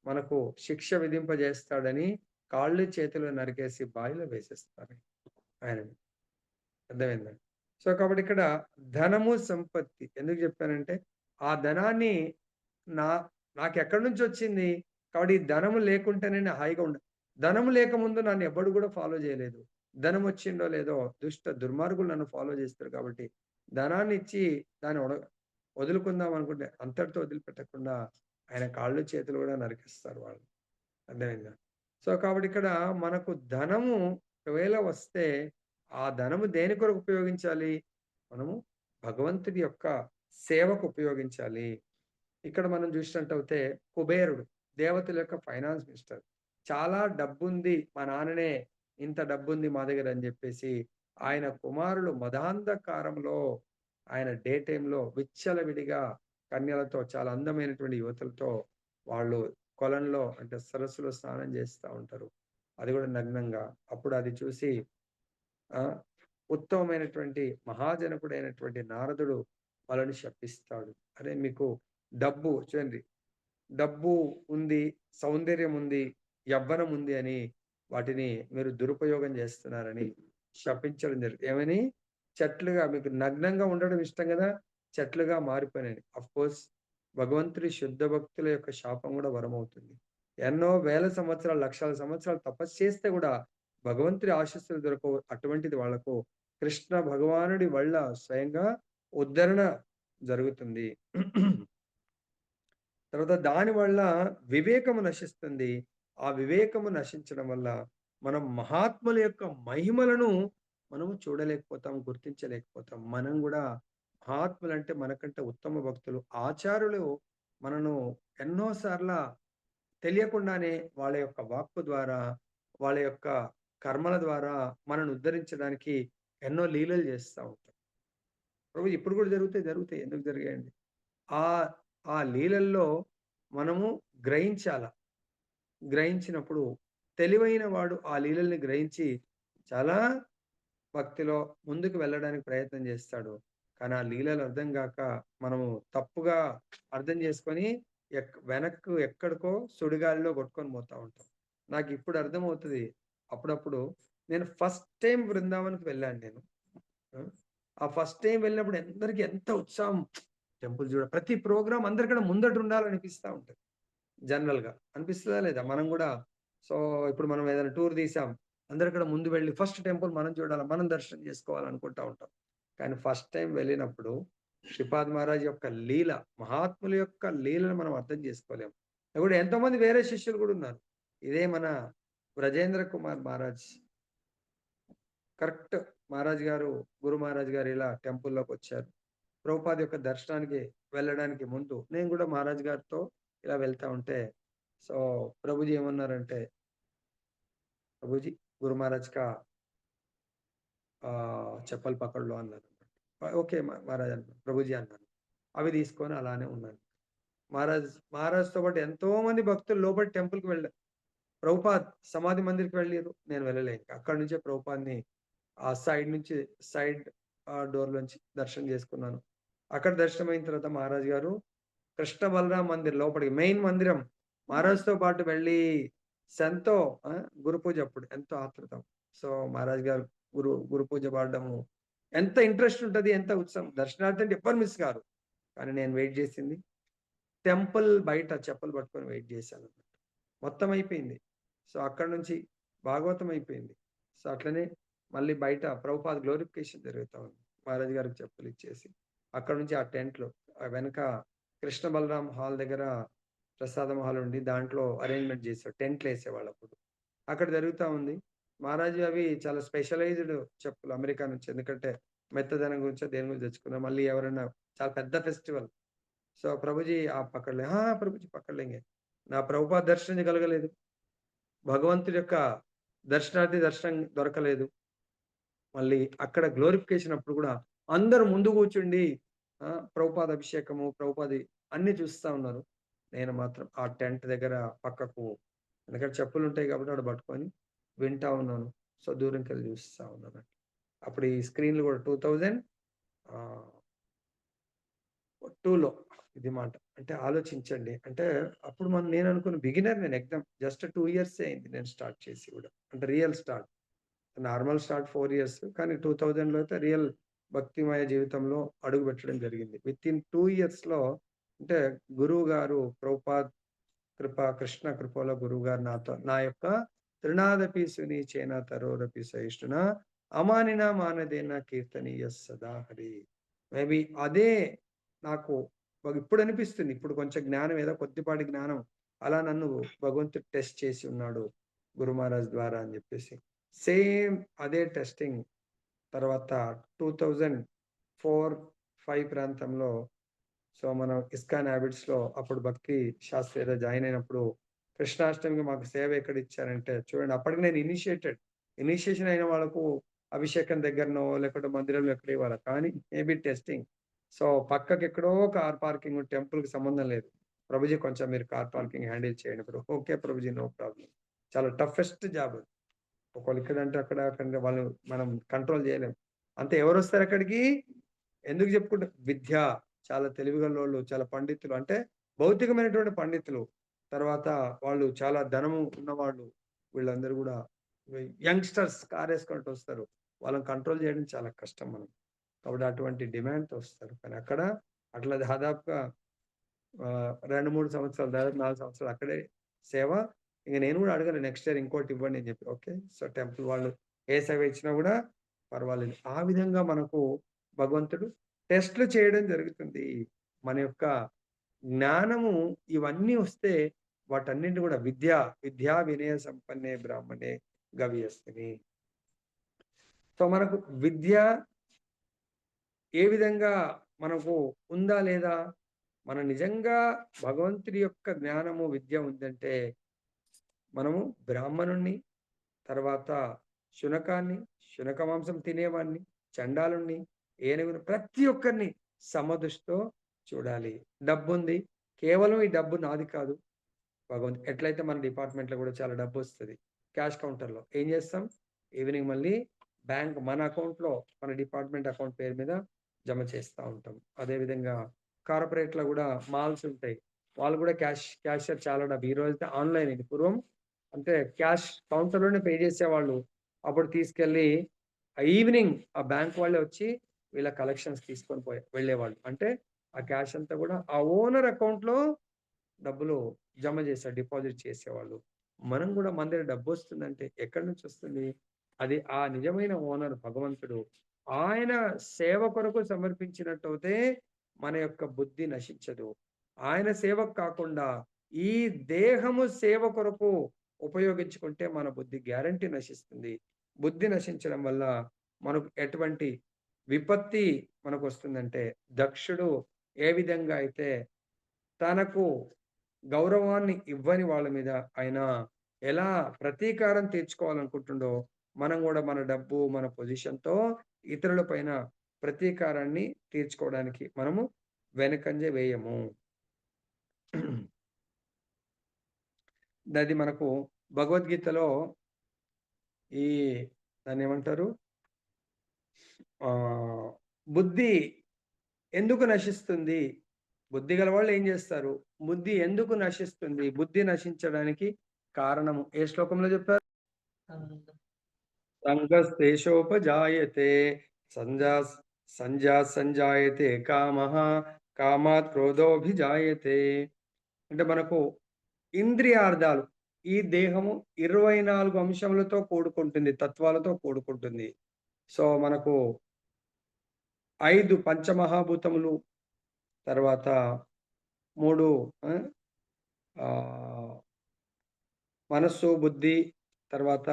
మనకు శిక్ష విధింపజేస్తాడని కాళ్ళు, చేతులు నరికేసి బావిలో వేసేస్తారు ఆయనని. అర్థమైందా? సో, కాబట్టి ఇక్కడ ధనము, సంపత్తి ఎందుకు చెప్పానంటే, ఆ ధనాన్ని నా నాకెక్కడి నుంచొచ్చింది? కాబట్టి ఈ ధనము లేకుంటేనే నేను హాయిగా ధనము లేకముందు నన్ను ఎవ్వడు గూడా ఫాలో జేయలేదు. ధనమొచ్చిందో లేదో దుర్మార్గులు నన్ను ఫాలో జేస్తారు కాబట్టి, ధనాన్నిచ్చి దాన్ని వదులుకుందాం అనుకుంటే అంతటితో వదిలిపెట్టకుండా ఆయన కాళ్ళు, చేతులు గూడా నరికేస్తారు వాళ్ళు. అర్థమైందా? సో, కాబట్టి ఇక్కడ మనకు ధనము ఒకవేళ వస్తే, ఆ ధనము దేని కొరకు ఉపయోగించాలి? మనము భగవంతుడి యొక్క సేవకు ఉపయోగించాలి. ఇక్కడ మనం చూసినట్టయితే కుబేరుడు దేవతల యొక్క ఫైనాన్స్ మినిస్టర్. చాలా డబ్బుంది. మా నాన్ననే ఇంత డబ్బుంది మా దగ్గర అని జెప్పేసి, ఆయన కుమారులు మదాంధకారంలో ఆయన డే టైమ్‌లో విచ్చలవిడిగా కన్యలతో చాలా అందమైనటువంటి యువతులతో వాళ్ళు కొలంలో అంటే సరస్సులో స్నానం చేస్తా ఉంటారు. అది గూడా నగ్నంగా. అప్పుడు అది చూసి ఆహ్, ఉత్తమమైనటువంటి మహాజనకుడైనటువంటి నారదుడు వాళ్ళని శపిస్తాడు. అరే! మీకు డబ్బు చూడండి. డబ్బు ఉంది, సౌందర్యం ఉంది, యవ్వనం ఉంది అని వాటిని మీరు దురుపయోగం చేస్తున్నారని శపించడం ఏమని? చెట్లుగా మీకు నగ్నంగా ఉండడం ఇష్టం గదా! చెట్లుగా మారిపోయినాయి. ఆఫ్‌కోర్స్ భగవంతుడి శుద్ధ భక్తుల యొక్క శాపం గూడా వరమవుతుంది. ఎన్నో వేల సంవత్సరాలు, లక్షల సంవత్సరాలు తపస్సు చేస్తే గూడా భగవంతుడి ఆశీస్సులు దొరకవు. అటువంటిది వాళ్ళకు కృష్ణ భగవానుడి వల్ల స్వయంగా ఉద్ధరణ జరుగుతుంది. తర్వాత దానివల్ల వివేకము నశిస్తుంది. ఆ వివేకము నశించడం వల్ల మనం మహాత్ముల యొక్క మహిమలను మనము చూడలేకపోతాం, గుర్తించలేకపోతాం. మనం గూడా మహాత్ములంటే మనకంటే ఉత్తమ భక్తులు, ఆచార్యులు మనను ఎన్నో సార్ల తెలియకుండానే వాళ్ళ యొక్క వాక్కు ద్వారా, వాళ్ళ యొక్క కర్మల ద్వారా మనను ఉద్ధరించడానికి ఎన్నో లీలలు చేస్తా ఉంటారు. ప్రభు ఇప్పుడు గూడా జరుగుతాయి, జరుగుతాయి. ఎందుకు జరిగాయండి? ఆహ్, ఆ లీలల్లో మనము గ్రహించాల. గ్రహించినప్పుడు తెలివైన వాడు ఆ లీలల్ని గ్రహించి చాలా భక్తిలో ముందుకు వెళ్ళడానికి ప్రయత్నం చేస్తాడు. కానీ ఆ లీలలు అర్థం గాక మనము తప్పుగా అర్థం చేసుకొని వెనక్కు ఎక్కడికో సుడిగాలిలో కొట్టుకొని పోతా ఉంటాం. నాకిప్పుడు అర్థమవుతది. అప్పుడప్పుడు నేను ఫస్ట్ టైమ్ బృందావన్‌కి వెళ్ళాను నేను. ఆ! ఆ ఫస్ట్ టైమ్ వెళ్ళినప్పుడు అందరికి ఎంత ఉత్సాహం. టెంపుల్ ప్రతి ప్రోగ్రామ్ అందరికన్నా ముందట ఉండాలనిపిస్తా ఉంటది. జనరల్‌గా. అనిపిస్తదా లేదా? మనం గూడా సో, ఇప్పుడు మనం ఏదైనా టూర్ తీసాం. అందరికన్నా ముందు వెళ్లి ఫస్ట్ టెంపుల్ మనం చూడాలా, మనం దర్శనం చేసుకోవాలనుకుంటా ఉంటాం. కానీ ఫస్ట్ టైమ్ వెళ్ళినప్పుడు శ్రీపాద్ మహారాజ్ యొక్క లీల, మహాత్ముల యొక్క లీలను మనం అర్థం చేసుకోలేం. ఇప్పుడు ఎంతోమంది వేరే శిష్యులు గూడా ఉన్నారు. ఇదే మన బ్రజేంద్ర కుమార్ మహారాజ్ కరెక్ట్ మహారాజ్ గారు, గురు మహారాజ్ గారు ఇలా టెంపుల్‌లోకొచ్చారు. ప్రభుపాద యొక్క దర్శనానికి వెళ్ళడానికి ముందు నేను గూడా మహారాజ్ గారితో ఇలా వెళ్తా ఉంటే, సో, ప్రభుజీ ఏమన్నారంటే, "ప్రభుజీ గురు మహారాజ్ కా చెప్పల్ పకడ్ లో" అన్నారు. ఓకే మహారాజ్ అన్నాను. ప్రభుజీ అన్నాను. అవి తీసుకొని అలానే ఉన్నాను. మహారాజ్‌తో పాటు ఎంతోమంది భక్తులు లోపటి టెంపుల్‌కి వెళ్ళారు. ప్రభుపాద్ సమాధి మందిర్‌కి వెళ్ళిర్రు. నేను వెళ్ళలే ఇంక. అక్కడి నుంచే ప్రభుపాద్‌ని ఆ సైడ్ నుంచి సైడ్ డోర్‌లోంచి దర్శనం చేసుకున్నాను. అక్కడ దర్శనం అయిన తర్వాత మహారాజ్ గారు కృష్ణ బలరాం మందిర్ లోపలికి మెయిన్ మందిరం. మహారాజ్‌తో పాటు వెళ్ళి సెంతో గురు పూజ అప్పుడు ఎంతో ఆతృత. సో, మహారాజ్ గారు గురు పూజ పాడడము ఎంత ఇంట్రెస్ట్ ఉంటది, ఎంత ఉత్సాహం. దర్శనార్థి అంటే ఎవ్వరు మిస్ కారు. కానీ నేను వెయిట్ చేసింది టెంపుల్ బయట చెప్పులు పట్టుకొని వెయిట్ చేశానన్నమాట. మొత్తం అయిపోయింది. సో, అక్కడి నుంచి భాగవతం అయిపోయింది. సో, అట్లనే మళ్ళీ బయట ప్రభుపాద గ్లోరిఫికేషన్ జరుగుతా ఉంది. మహారాజ్ గారికి చెప్పులిచ్చేసి, అక్కడి నుంచి ఆ టెంట్‌లో వెనక కృష్ణ బలరాం హాల్ దగ్గర ప్రసాదం హాల్ ఉండి దాంట్లో అరేంజ్‌మెంట్ చేశారు. టెంట్‌లేసేవాళ్ళప్పుడు. అక్కడ జరుగుతా ఉంది. మహారాజు అవి చాలా స్పెషలైజ్డ్ చెప్పులు అమెరికా నుంచి. ఎందుకంటే మెత్తదనం గురించో దేని గురించో తెచ్చుకున్నారు. మళ్ళీ ఎవరైనా చాలా పెద్ద ఫెస్టివల్. సో, ప్రభుజీ आप पकड़ लें हाँ, ప్రభుజీ పकड़ लेंगे. నా ప్రభుపాద దర్శనం కలగలేదు. భగవంతుడి యొక్క దర్శనం దొరకలేదు. మళ్ళీ అక్కడ గ్లోరిఫికేషన్ అప్పుడు గూడా అందరూ ముందు కూర్చుండి ప్రభుపాద అభిషేకము, ప్రభుపాది అన్నీ చూస్తా ఉన్నారు. నేను మాత్రం ఆ టెంట్ దగ్గర పక్కకు ఎందుకంటే చెప్పులుంటాయి కాబట్టి ఆడ పట్టుకొని వింటా ఉన్నాను. సో, దూరంకెళ్ళి చూస్తా ఉన్నాను. అప్పుడు ఈ స్క్రీన్‌లు కూడా 2000 ఆహ్, 2లో ఇది మాట. అంటే ఆలోచించండి. అంటే అప్పుడు నేననుకున్న బిగినర్ నేను జస్ట్ 2 ఇయర్సే అయింది నేను స్టార్ట్ చేసి గూడా. అంటే real start. Normal start 4 years. కానీ 2000లో అయితే రియల్ భక్తిమయ జీవితంలో అడుగుపెట్టడం జరిగింది. వితిన్ 2 ఇయర్స్‌లో అంటే గురువుగారు ప్రభుపాద్ కృప, కృష్ణ కృపలో గురువుగారు నా యొక్క త్రినాదపి సునిచేన తరోరపి సహిష్ణున అమానిన మానదేన కీర్తనీయ సదా హరి. మేబీ అదే నాకు ఇప్పుడు అనిపిస్తుంది. ఇప్పుడు కొంచెం జ్ఞానం ఏదో కొద్దిపాటి జ్ఞానం అలా నన్ను భగవంతుడు టెస్ట్ చేసి ఉన్నాడు గురు మహారాజ్ ద్వారా అని చెప్పేసి. సేమ్ అదే టెస్టింగ్ తర్వాత 2004, 5 ప్రాంతంలో సో, మనం ఇస్కాన్ హ్యాబిట్స్‌లో అప్పుడు భక్తి శాస్త్రి జాయిన్ అయినప్పుడు కృష్ణాష్టమికి మాకు సేవ ఎక్కడిచ్చారంటే చూడండి అప్పటికి నేను ఇనిషియేషన్ అయిన వాళ్ళకు అభిషేకం దగ్గరనో లేకపోతే మందిరంలో ఎక్కడో ఇవ్వాలి. కానీ మేబీ టెస్టింగ్. సో, పక్కకెక్కడో కార్ పార్కింగ్ టెంపుల్‌కి సంబంధం లేదు. ప్రభుజీ కొంచెం మీరు కార్ పార్కింగ్ హ్యాండిల్ చేయండి bro. Okay Prabhuji no problem. చాలా టఫెస్ట్ జాబ్ అది. ఒకళ్ళు ఇక్కడంటే అక్కడ వాళ్ళు మనం కంట్రోల్ చేయలేం. అంతే ఎవరొస్తారక్కడికి? ఎందుకు చెప్పుకుంటా విద్య చాలా తెలివిగల్లోళ్ళు, చాలా పండితులు అంటే భౌతికమైనటువంటి పండితులు. తర్వాత వాళ్ళు చాలా ధనము ఉన్నవాళ్ళు. వీళ్ళందరూ గూడా యంగ్‌స్టర్స్ కారేసుకుంటూ వస్తారు. వాళ్ళని కంట్రోల్ చేయడం చాలా కష్టం మనం. కాబట్టి అటువంటి డిమాండ్‌తో వస్తారు. కానీ అక్కడ అట్లా దాదాపుగా 2, 3 సంవత్సరాలు దాదాపు 4 సంవత్సరాలు అక్కడే సేవ. ఇంక నేను గూడా అడగను నెక్స్ట్ ఇయర్ ఇంకోటి ఇవ్వండి అని చెప్పి. ఓకే. సో, టెంపుల్ వాళ్ళు ఏ సేవ ఇచ్చినా గూడా పర్వాలేదు. ఆ విధంగా మనకు భగవంతుడు టెస్ట్‌లు చేయడం జరుగుతుంది. మన యొక్క జ్ఞానము ఇవన్నీ వస్తే వాటన్నిటిని గూడా విద్యా వినయ సంపన్నే బ్రాహ్మణే గవియస్తిని. సో, మనకు విద్య ఏ విధంగా మనకు ఉందా లేదా? మనం నిజంగా భగవంతుడి యొక్క జ్ఞానము, విద్య ఉందంటే మనము బ్రాహ్మణుడిని, తర్వాత శునకాన్ని, శునక మాంసం తినేవాడిని, చండాలుడిని, ఏనుగుని ప్రతి ఒక్కరిని సమదృష్టితో చూడాలి. డబ్బుంది. కేవలం ఈ డబ్బు నాది కాదు. ఎట్లయితే మన డిపార్ట్‌మెంట్‌లో గూడా చాలా డబ్బొస్తది. క్యాష్ కౌంటర్‌లో. ఏం జేస్తాం? ఈవినింగ్ మళ్ళీ మన అకౌంట్‌లో మన డిపార్ట్‌మెంట్ అకౌంట్ పేరు మీద జమ చేస్తా ఉంటాం. అదే విధంగా కార్పొరేట్‌లో గూడా మాల్స్ ఉంటాయి. వాళ్ళు గూడా క్యాషియర్ చాలా డబ్బు ఈ రోజైతే ఆన్‌లైన్ ఇది. పూర్వం అంటే క్యాష్ కౌంటర్‌లోనే పే జేసేవాళ్ళు. అప్పుడు తీసుకెళ్ళి ఈవినింగ్ ఆ బ్యాంక్ వాళ్ళే వచ్చి వీళ్ళ కలెక్షన్స్ తీసుకొని వెళ్ళేవాళ్ళు. అంటే ఆ క్యాష్ అంతా గూడా ఆ ఓనర్ అకౌంట్‌లో డబ్బులు జమ చేశారు. డిపాజిట్ చేసేవాళ్ళు. మనం గూడా మన దగ్గర డబ్బొస్తుందంటే ఎక్కడి నుంచొస్తుంది? అది ఆ నిజమైన ఓనర్ భగవంతుడు. ఆయన సేవ కొరకు సమర్పించినట్టయితే మన యొక్క బుద్ధి నశించదు. ఆయన సేవకు కాకుండా ఈ దేహము సేవ కొరకు ఉపయోగించుకుంటే మన బుద్ధి గ్యారంటీ నశిస్తుంది. బుద్ధి నశించడం వల్ల మనకు ఎటువంటి విపత్తి మనకొస్తుందంటే దక్షుడు ఏ విధంగా అయితే తనకు గౌరవాన్ని ఇవ్వని వాళ్ళ మీద ఆయన ఎలా ప్రతీకారం తీర్చుకోవాలనుకుంటుండో, మనం గూడా మన డబ్బు, మన పొజిషన్‌తో ఇతరుల పైన ప్రతీకారాన్ని తీర్చుకోవడానికి మనము వెనకంజ వేయము. అది మనకు భగవద్గీతలో ఈ దాన్నేమంటారు? ఆహ్, బుద్ధి ఎందుకు నశిస్తుంది? బుద్ధి గలవాళ్ళు ఏం జేస్తారు? బుద్ధి ఎందుకు నశిస్తుంది? బుద్ధి నశించడానికి కారణము ఏ శ్లోకంలో జెప్పారు? సంగస్తేషోపజాయతే సంజాస్ సంజాయతే కామః కామాత్ క్రోధోభిజాయతే. అంటే మనకు ఇంద్రియార్థాలు ఈ దేహము 24 అంశములతో కూడుకుంటుంది. తత్వాలతో కూడుకుంటుంది. సో, మనకు 5 పంచమహాభూతములు తర్వాత 3 ఆహ్, ఆహ్, మనస్సు, బుద్ధి తర్వాత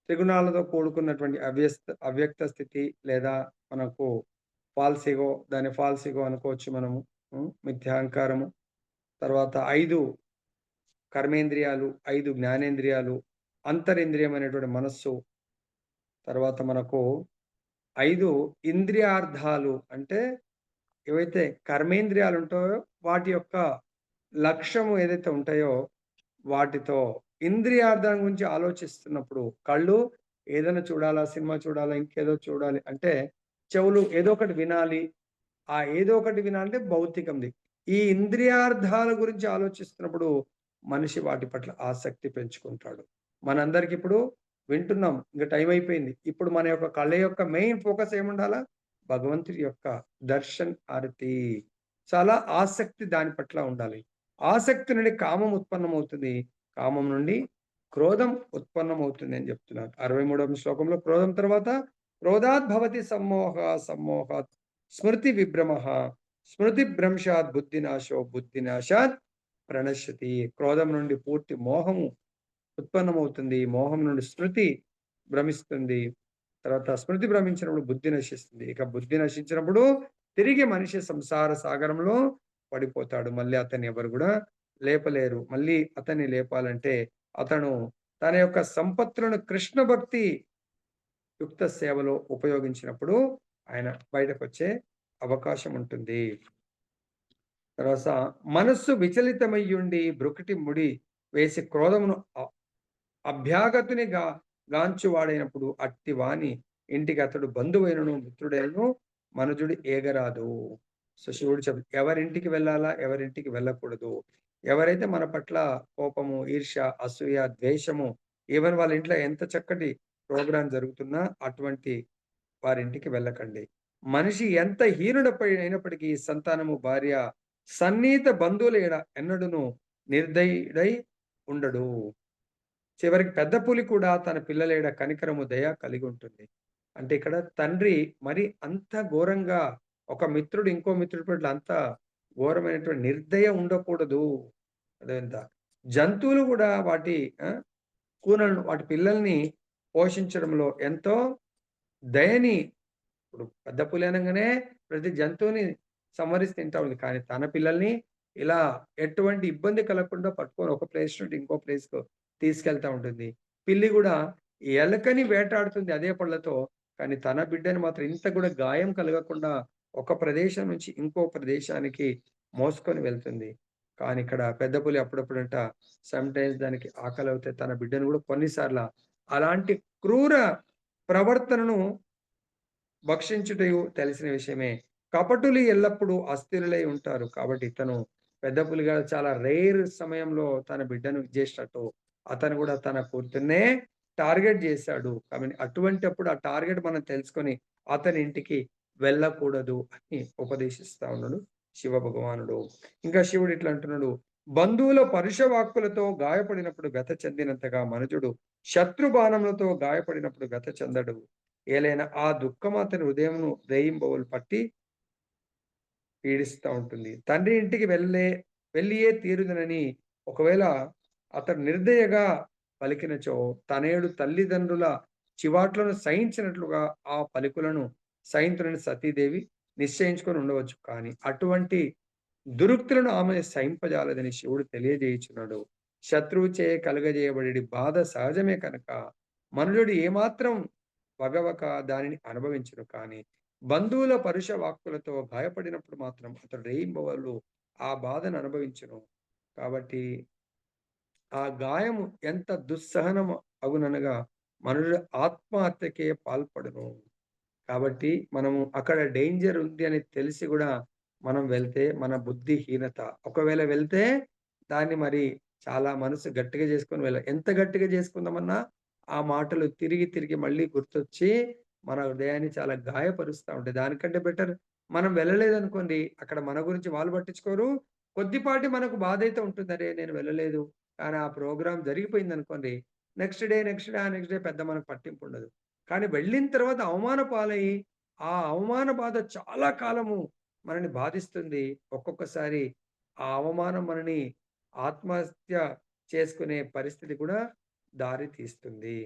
త్రిగుణాలతో కూడుకున్నటువంటి అవ్యక్త స్థితి లేదా మనకు ఫాల్స్ ఇగో అనుకోవచ్చు మనము. మిథ్యాహంకారము. తర్వాత 5 కర్మేంద్రియాలు, 5 జ్ఞానేంద్రియాలు, అంతరింద్రియం అనేటువంటి మనస్సు. తర్వాత మనకు 5 ఇంద్రియార్థాలు అంటే ఏవైతే కర్మేంద్రియాలుంటాయో వాటి యొక్క లక్ష్యము ఏదైతే ఉంటాయో వాటితో ఇంద్రియార్థం గురించి ఆలోచిస్తున్నప్పుడు కళ్ళు ఏదైనా చూడాలా, సినిమా చూడాలా, ఇంకేదో చూడాలి అంటే చెవులు ఏదో ఒకటి వినాలి. ఆ ఏదో ఒకటి వినాలంటే భౌతికంది. ఈ ఇంద్రియార్థాల గురించి ఆలోచిస్తున్నప్పుడు మనిషి వాటి పట్ల ఆసక్తి పెంచుకుంటాడు. మనందరికిప్పుడు వింటున్నాం. ఇంక టైం అయిపోయింది. ఇప్పుడు మన యొక్క కళ్ళ యొక్క మెయిన్ ఫోకస్ ఏముండాలా? భగవంతుడి యొక్క దర్శన్ ఆరతి. చాలా ఆసక్తి దాని పట్ల ఉండాలి. ఆసక్తి నుండి కామం ఉత్పన్నమవుతుంది. కామం నుండి క్రోధం ఉత్పన్నమవుతుంది అని చెప్తున్నారు. 63వ శ్లోకంలో క్రోధం తర్వాత క్రోధాత్ భవతి సమ్మోహ, సమ్మోహాత్ స్మృతి విభ్రమః, స్మృతి భ్రంశాత్ బుద్ధినాశో, బుద్ధినాశాత్ ప్రణశ్యతి. క్రోధం నుండి పూర్తి మోహము ఉత్పన్నమవుతుంది. మోహం నుండి స్మృతి భ్రమిస్తుంది. తర్వాత స్మృతి భ్రమించినప్పుడు బుద్ధి నశిస్తుంది. ఇక బుద్ధి నశించినప్పుడు తిరిగి మనిషి సంసార సాగరంలో పడిపోతాడు. మళ్ళీ అతన్ని ఎవరు గూడా లేపలేరు. మళ్ళీ అతన్ని లేపాలంటే అతను తన యొక్క సంపత్తులను కృష్ణ భక్తి యుక్త సేవలో ఉపయోగించినప్పుడు ఆయన బయటకొచ్చే అవకాశం ఉంటుంది. తర్వాత మనస్సు విచలితమయ్యుండి బ్రుకిటి ముడి వేసి క్రోధమును అభ్యాగతుని గాంచువాడైనప్పుడు అట్టి వాని ఇంటికి అతడు బంధువైనను మిత్రుడైనను మనుజుడు ఏగరాదు. సో శివుడు ఎవరింటికి వెళ్ళాలా? ఎవరింటికి వెళ్ళకూడదు. ఎవరైతే మన పట్ల కోపము, ఈర్ష్య, అసూయ, ద్వేషము ఈవెన్ వాళ్ళ ఇంట్లో ఎంత చక్కటి ప్రోగ్రామ్ జరుగుతున్నా అటువంటి వారింటికి వెళ్ళకండి. మనిషి ఎంత అయినప్పటికీ సంతానము, భార్య, సన్నిహిత బంధువుల ఎడ ఎన్నడును నిర్దయుడై ఉండడు. చివరికి పెద్ద పులి కూడా తన పిల్లల ఎడ కనికరము, దయ కలిగి ఉంటుంది. అంటే ఇక్కడ తండ్రి మరి అంత ఘోరంగా ఒక మిత్రుడు ఇంకో మిత్రుడి పట్ల అంత ఘోరమైనటువంటి నిర్దయ ఉండకూడదు. అదెంత జంతువులు గూడా వాటి కూనలను వాటి పిల్లల్ని పోషించడంలో ఎంతో దయని ఇప్పుడు పెద్ద పులి అనంగానే ప్రతి జంతువుని సంహరిసి తింటా ఉంది. కానీ తన పిల్లల్ని ఇలా ఎటువంటి ఇబ్బంది కలగకుండా పట్టుకొని ఒక ప్లేస్ నుండి ఇంకో ప్లేస్‌కు తీసుకెళ్తా ఉంటుంది. పిల్లి గూడా ఎలకని వేటాడుతుంది అదే పళ్ళతో. కానీ తన బిడ్డని మాత్రం ఇంత కూడా గాయం కలగకుండా ఒక ప్రదేశం నుంచి ఇంకో ప్రదేశానికి మోసుకొని వెళ్తుంది. కానీ ఇక్కడ పెద్ద పులి అప్పుడప్పుడంట సమ్‌టైమ్స్ దానికి ఆకలవుతే తన బిడ్డను గూడా కొన్ని సార్ల అలాంటి క్రూర ప్రవర్తనను భక్షించుటయు తెలిసిన విషయమే. కపటులు ఎల్లప్పుడూ అస్థిరులై ఉంటారు. కాబట్టి ఇతను పెద్ద పులిగా చాలా రేర్ సమయంలో తన బిడ్డను ఇచ్చేసినట్టు అతను గూడా తన కూతుర్నే టార్గెట్ జేశాడు. కాబట్టి అటువంటప్పుడు ఆ టార్గెట్ మనం తెలుసుకొని అతని ఇంటికి వెళ్ళకూడదు అని ఉపదేశిస్తా ఉన్నాడు శివ భగవానుడు. ఇంకా శివుడు ఇట్లా అంటున్నాడు, బంధువుల పరుష వాక్కులతో గాయపడినప్పుడు వ్యథ చెందినంతగా మనుజుడు శత్రు బాణములతో గాయపడినప్పుడు వ్యథ చెందడు. ఏలైనా ఆ దుఃఖం అతని హృదయమును రేయింబవలు పట్టి పీడిస్తా ఉంటుంది. తండ్రి ఇంటికి వెళ్ళియే తీరుదునని ఒకవేళ అతడు నిర్దయగా పలికినచో తనేడు తల్లిదండ్రుల చివాట్లను సహించినట్లుగా ఆ పలుకులను సహింతునని సతీదేవి నిశ్చయించుకొని ఉండవచ్చు. కానీ అటువంటి దురుక్తులను ఆమె సహింపజాలదని శివుడు తెలియజేయుచున్నాడు. శత్రువుచే కలుగజేయబడేడి బాధ సహజమే కనుక మనుజుడు ఏమాత్రం వగవక దానిని అనుభవించును. కానీ బంధువుల పరుష వాక్కులతో గాయపడినప్పుడు మాత్రం అతడు రేయింబవళ్ళు ఆ బాధను అనుభవించును. కాబట్టి ఆ గాయము ఎంత దుస్సహనము అగుననగా మనుషుడు ఆత్మహత్యకే పాల్పడును. కాబట్టి మనము అక్కడ డేంజర్ ఉంది అని తెలిసి గూడా మనం వెళ్తే మన బుద్ధిహీనత. ఒకవేళ వెళ్తే దాన్ని మరి చాలా మనసు గట్టిగా చేసుకొని ఎంత గట్టిగా చేసుకుందామన్నా ఆ మాటలు తిరిగి, తిరిగి మళ్ళీ గుర్తొచ్చి మన హృదయాన్ని చాలా గాయపరుస్తా ఉంటాయి. దానికంటే బెటర్ మనం వెళ్ళలేదనుకోండి, అక్కడ మన గురించి వాళ్ళు పట్టించుకోరు. కొద్దిపాటి మనకు బాధైతే ఉంటుంది. అరే! నేను వెళ్ళలేదు. కానీ ఆ ప్రోగ్రామ్ జరిగిపోయిందనుకోండి, నెక్స్ట్ డే పెద్ద మనకు పట్టింపుండదు. కానీ వెళ్ళిన తర్వాత అవమాన పాలయ్యి, ఆ అవమాన బాధ చాలా కాలము మనల్ని బాధిస్తుంది. ఒక్కొక్కసారి ఆ అవమానం మనని ఆత్మహత్య చేసుకునే పరిస్థితి కూడా దారి తీస్తుంది.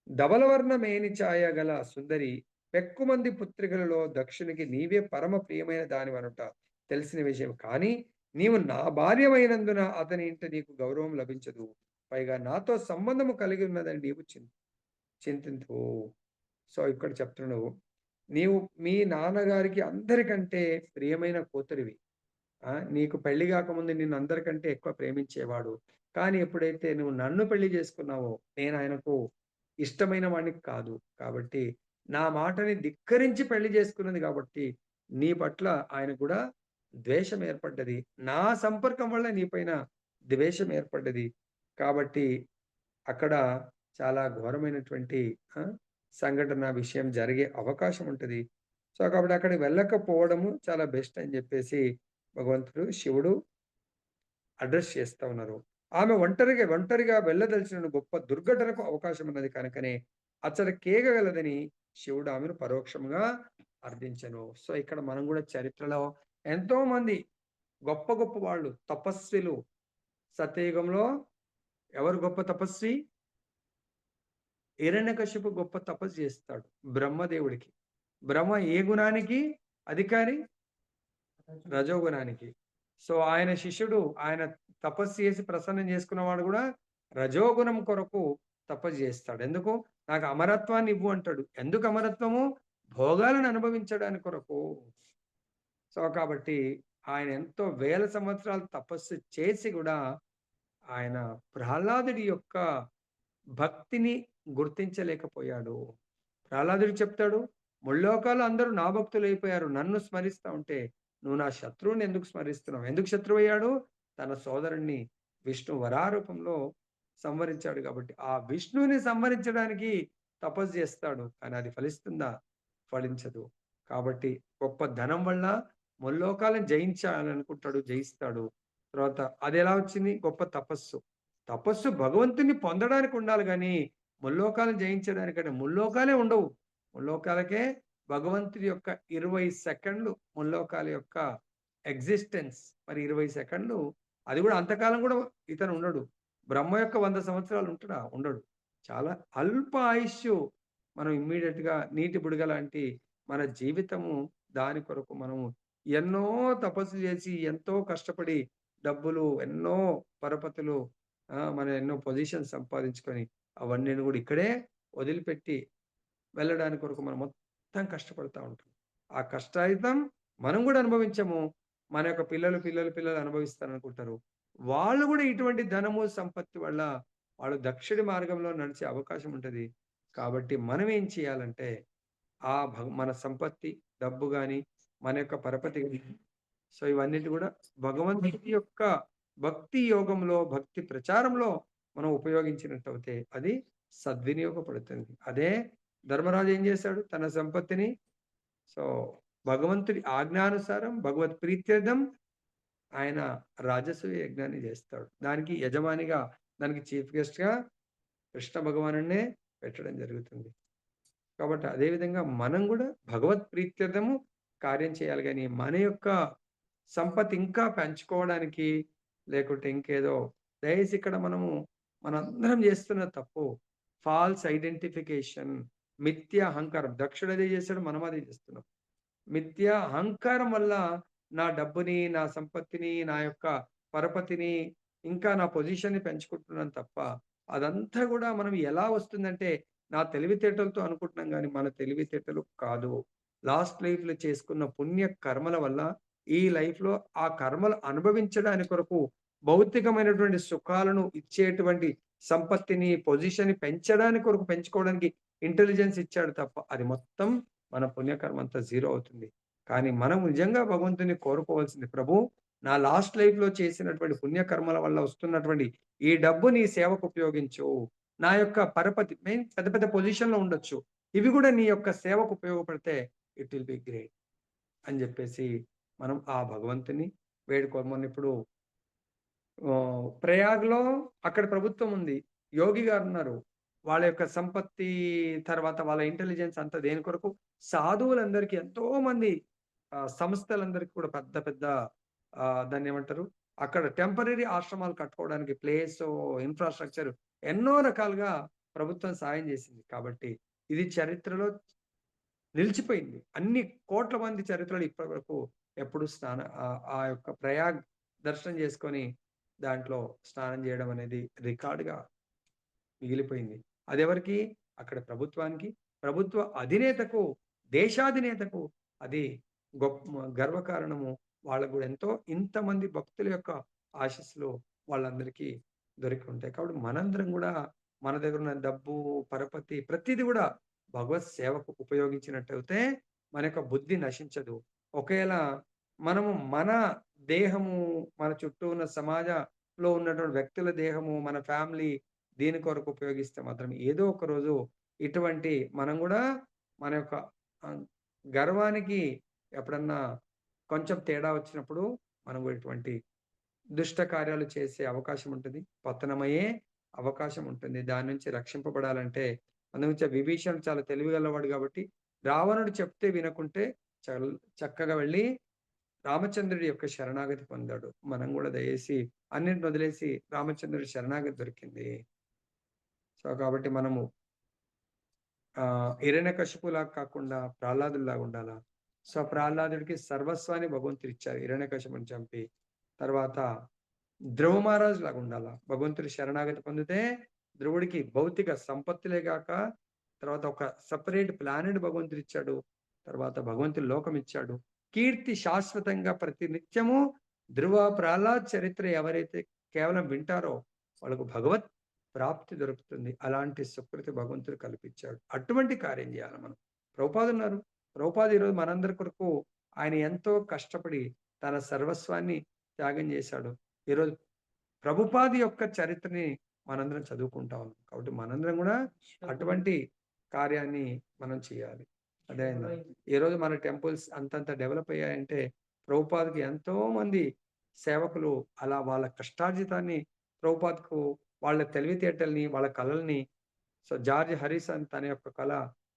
ధవలవర్ణ మేని ఛాయ గల సుందరి పెక్కుమంది పుత్రికలలో దక్షునికి నీవే పరమ ప్రియమైన దానివనుట తెలిసిన విషయం. కానీ నీవు నా భార్యమైనందున అతని ఇంట నీకు గౌరవం లభించదు. పైగా నాతో సంబంధము కలిగి ఉన్నదని నీవు చింతింతువు. సో, ఇక్కడ చెప్తున్నాడు. నీవు మీ నాన్నగారికి అందరికంటే ప్రియమైన కూతురివి. నీకు పెళ్లి గాకముందు నిన్ను అందరికంటే ఎక్కువ ప్రేమించేవాడు. కానీ ఎప్పుడైతే నువ్వు నన్ను పెళ్లి చేసుకున్నావో, నేను ఆయనకు ఇష్టమైన వాడిని కాదు. కాబట్టి నా మాటని ధిక్కరించి పెళ్లి చేసుకున్నది కాబట్టి, నీ పట్ల ఆయనకు కూడా ద్వేషం ఏర్పడ్డది. నా సంపర్కం వల్ల నీ పైన ద్వేషం ఏర్పడ్డది. కాబట్టి అక్కడ చాలా ఘోరమైనటువంటి ఆ! సంఘటన విషయం జరిగే అవకాశం ఉంటది. సో, కాబట్టి అక్కడికి వెళ్ళకపోవడము చాలా బెస్ట్ అని జెప్పేసి భగవంతుడు, శివుడు అడ్రెస్ చేస్తా ఉన్నారు. ఆమె ఒంటరిగా వెళ్ళదలిచిన గొప్ప దుర్ఘటనకు అవకాశం ఉన్నది కనుకనే అచ్చట కేగగలదని శివుడు ఆమెను పరోక్షంగా అర్థించెను. సో, ఇక్కడ మనం గూడా చరిత్రలో ఎంతోమంది గొప్ప గొప్ప వాళ్ళు తపస్విలు సత్యయుగంలో ఎవరు గొప్ప తపస్వి? హిరణ్యకశిపు గొప్ప తపస్సు చేస్తాడు బ్రహ్మదేవుడికి. బ్రహ్మ ఏ గుణానికి అధికారి? రజోగుణానికి. సో, ఆయన శిష్యుడు ఆయన తపస్సు చేసి ప్రసన్నం చేసుకున్నవాడు గూడా రజోగుణం కొరకు తపస్సు జేస్తాడు. ఎందుకు? నాకు అమరత్వాన్ని ఇవ్వు అంటాడు. ఎందుకు అమరత్వము? భోగాలను అనుభవించడానికి కొరకు. సో, కాబట్టి ఆయన ఎంతో వేల సంవత్సరాలు తపస్సు చేసి గూడా ఆయన ప్రహ్లాదుడి యొక్క భక్తిని గుర్తించలేకపోయాడు. ప్రహ్లాదుడు చెప్తాడు, "ముల్లోకాలు అందరూ నా భక్తులైపోయారు. నన్ను స్మరిస్తా ఉంటే, నువ్వు నా శత్రువుని ఎందుకు స్మరిస్తున్నావు?" ఎందుకు శత్రువయ్యాడు? తన సోదరుడిని విష్ణు వరారూపంలో సంహరించాడు కాబట్టి, ఆ విష్ణువుని సంహరించడానికి తపస్సు చేస్తాడు. కానీ అది ఫలిస్తుందా? ఫలించదు. కాబట్టి గొప్ప ధనం వల్ల ముల్లోకాలను జయించాలనుకుంటాడు, జయిస్తాడు. తర్వాత అదెలా వచ్చింది? గొప్ప తపస్సు. తపస్సు భగవంతుడిని పొందడానికి ఉండాలి గానీ, ముల్లోకాలను జయించడానికంటే ముల్లోకాలే ఉండవు. ముల్లోకాలకే భగవంతుడి యొక్క 20 సెకండ్లు ముల్లోకాల యొక్క ఎగ్జిస్టెన్స్. మరి 20 సెకండ్లు అది గూడా అంతకాలం గూడా ఇతను ఉండడు. బ్రహ్మ యొక్క 100 సంవత్సరాలు ఉంటడా? ఉండడు. చాలా అల్ప ఆయుష్షు. మనం ఇమ్మీడియేట్‌గా నీటి బుడగ లాంటి మన జీవితము దాని కొరకు మనము ఎన్నో తపస్సు చేసి, ఎంతో కష్టపడి డబ్బులు, ఎన్నో పరపతులు మనం ఎన్నో పొజిషన్స్ సంపాదించుకొని అవన్నీని గూడా ఇక్కడే వదిలిపెట్టి వెళ్ళడానికి కొరకు మనం మొత్తం కష్టపడతా ఉంటాం. ఆ కష్టాయితం మనం గూడా అనుభవించము. మన యొక్క పిల్లలు అనుభవిస్తారనుకుంటారు. వాళ్ళు గూడా ఇటువంటి ధనము, సంపత్తి వల్ల వాళ్ళు దక్షిణ మార్గంలో నడిచే అవకాశం ఉంటది. కాబట్టి మనం ఏం చేయాలంటే, మన సంపత్తి, డబ్బు గాని, మన యొక్క పరపతి గాని సో, ఇవన్నిటి గూడా భగవంతుడి యొక్క భక్తి యోగంలో, భక్తి ప్రచారంలో మనం ఉపయోగించినట్టయితే అది సద్వినియోగపడుతుంది. అదే ధర్మరాజు ఏం చేశాడు? తన సంపత్తిని సో, భగవంతుడి ఆజ్ఞానుసారం భగవత్ ప్రీత్యర్థం ఆయన రాజసూయ యజ్ఞాన్ని చేస్తాడు. దానికి యజమానిగా, దానికి చీఫ్ గెస్ట్‌గా కృష్ణ భగవానుడినే పెట్టడం జరుగుతుంది. కాబట్టి అదే విధంగా మనం గూడా భగవత్ ప్రీత్యర్థము కార్యం చేయాలి గానీ, మన యొక్క సంపత్తి ఇంకా పెంచుకోవడానికి, లేకుంటే ఇంకేదో దయచేసి ఇక్కడ మనందరం చేస్తున్న తప్పు. ఫాల్స్ ఐడెంటిఫికేషన్, మిథ్య అహంకారం. దక్షుడదే చేసాడు, మనం అదే చేస్తున్నాం. మిథ్య అహంకారం వల్ల నా డబ్బుని, నా సంపత్తిని, నా యొక్క పరపతిని, ఇంకా నా పొజిషన్‌ని పెంచుకుంటున్నాను తప్ప, అదంతా గూడా మనం ఎలా వస్తుందంటే, నా తెలివితేటలతో అనుకుంటున్నాం గానీ, మన తెలివితేటలు కాదు. లాస్ట్ లైఫ్‌లో చేసుకున్న పుణ్య కర్మల వల్ల, ఈ లైఫ్‌లో ఆ కర్మలు అనుభవించడాని కొరకు, భౌతికమైనటువంటి సుఖాలను ఇచ్చేటువంటి సంపత్తిని, పొజిషన్‌ని పెంచడానికి కొరకు పెంచుకోవడానికి ఇంటెలిజెన్స్ ఇచ్చాడు తప్ప, అది మొత్తం మన పుణ్యకర్మ అంతా జీరో అవుతుంది. కానీ మనం నిజంగా భగవంతుని కోరుకోవాల్సింది, ప్రభు నా లాస్ట్ లైఫ్‌లో చేసినటువంటి పుణ్యకర్మల వల్ల వస్తున్నటువంటి ఈ డబ్బు నీ సేవకు ఉపయోగించు. నా యొక్క పరపతి మెయిన్ పెద్ద పెద్ద పొజిషన్‌లో ఉండొచ్చు. ఇవి గూడా నీ యొక్క సేవకు ఉపయోగపడితే ఇట్ విల్ బి గ్రేట్ అని జెప్పేసి మనం ఆ భగవంతుని వేడుకోవాలి. మొన్నిప్పుడు ప్రయాగ్‌లో అక్కడ ప్రభుత్వం ఉంది. యోగి గారున్నారు. వాళ్ళ యొక్క సంపత్తి, తర్వాత వాళ్ళ ఇంటెలిజెన్స్ అంతా దేని కొరకు? సాధువులందరికీ ఎంతోమంది సంస్థలందరికి కూడా పెద్ద పెద్ద దాన్నేమంటారు? అక్కడ టెంపరరీ ఆశ్రమాలు కట్టుకోవడానికి ప్లేసు, ఇన్‌ఫ్రాస్ట్రక్చర్ ఎన్నో రకాలుగా ప్రభుత్వం సాయం జేసింది. కాబట్టి ఇది చరిత్రలో నిలిచిపోయింది. అన్ని కోట్ల మంది చరిత్రలో ఇప్పటి వరకు ఎప్పుడు ఆ యొక్క ప్రయాగ్ దర్శనం చేసుకొని దాంట్లో స్నానం జేయడం అనేది రికార్డ్‌గా మిగిలిపోయింది. అదెవరికి? అక్కడ ప్రభుత్వానికి, ప్రభుత్వ అధినేతకు, దేశాధినేతకు అది గర్వకారణము. వాళ్ళకి గూడా ఎంతో ఇంతమంది భక్తుల యొక్క ఆశీస్సులు వాళ్ళందరికీ దొరికి ఉంటాయి. కాబట్టి మనందరం గూడా మన దగ్గరున్న డబ్బు, పరపతి ప్రతీది గూడా భగవత్ సేవకు ఉపయోగించినట్టయితే మన యొక్క బుద్ధి నశించదు. ఒకేళ మనము మన దేహము, మన చుట్టూ ఉన్న సమాజంలో ఉన్నటువంటి వ్యక్తుల దేహము, మన ఫ్యామిలీ దీని కొరకు ఉపయోగిస్తే మాత్రం ఏదో ఒక రోజు ఇటువంటి మనం గూడా మన యొక్క ఆహ్, గర్వానికి ఎప్పుడన్నా కొంచెం తేడా వచ్చినప్పుడు మనం ఇటువంటి దుష్ట కార్యాలు చేసే అవకాశం ఉంటది. పతనమయ్యే అవకాశం ఉంటుంది. దాని నుంచి రక్షింపబడాలంటే అందుగురించే విభీషణుడు చాలా తెలివిగలవాడు గాబట్టి, రావణుడు చెప్తే వినకుంటే చల్ చక్కగా వెళ్లి రామచంద్రుడి యొక్క శరణాగతి పొందాడు. మనం గూడా దయచేసి అన్నిటిని వదిలేసి రామచంద్రుడి శరణాగతి దొరికింది. సో, కాబట్టి మనము హిరణ్యకశిపులాగా కాకుండా ప్రహ్లాదుడిలాగా ఉండాలా. సో, ప్రహ్లాదుడికి సర్వస్వాన్ని భగవంతుడిచ్చారు హిరణ్యకశిపుని చంపి. తర్వాత ధ్రువ మహారాజు లాగుండాలా. భగవంతుడి శరణాగతి పొందితే ధ్రువుడికి భౌతిక సంపత్తులే గాక, తర్వాత ఒక సెపరేట్ ప్లానెట్ భగవంతుడిచ్చాడు. తర్వాత భగవంతుడు లోకమిచ్చాడు. కీర్తి శాశ్వతంగా ప్రతి నిత్యము ధ్రువ, ప్రహ్లాద్ చరిత్ర ఎవరైతే కేవలం వింటారో వాళ్ళకు భగవత్ ప్రాప్తి దొరుకుతుంది. అలాంటి సుకృతి భగవంతుడు కల్పించాడు. అటువంటి కార్యం జేయాలి మనం. ప్రభుపాదున్నారు. ప్రభుపాద ఈరోజు మనందరి కొరకు ఆయన ఎంతో కష్టపడి తన సర్వస్వాన్ని త్యాగం జేశాడు. ఈరోజు ప్రభుపాద యొక్క చరిత్రని మనందరం చదువుకుంటా ఉన్నాం. కాబట్టి మనందరం గూడా అటువంటి కార్యాన్ని మనం చేయాలి. అర్థమైందా? ఈరోజు మన టెంపుల్స్ అంతంత డెవలప్ అయ్యాయంటే ప్రభుపాదకి ఎంతో మంది సేవకులు అలా వాళ్ళ కష్టార్జితాన్ని ప్రభుపాదకు వాళ్ళ తెలివితేటల్ని, వాళ్ళ కళల్ని సో, జార్జ్ హరిసన్ తన యొక్క కళ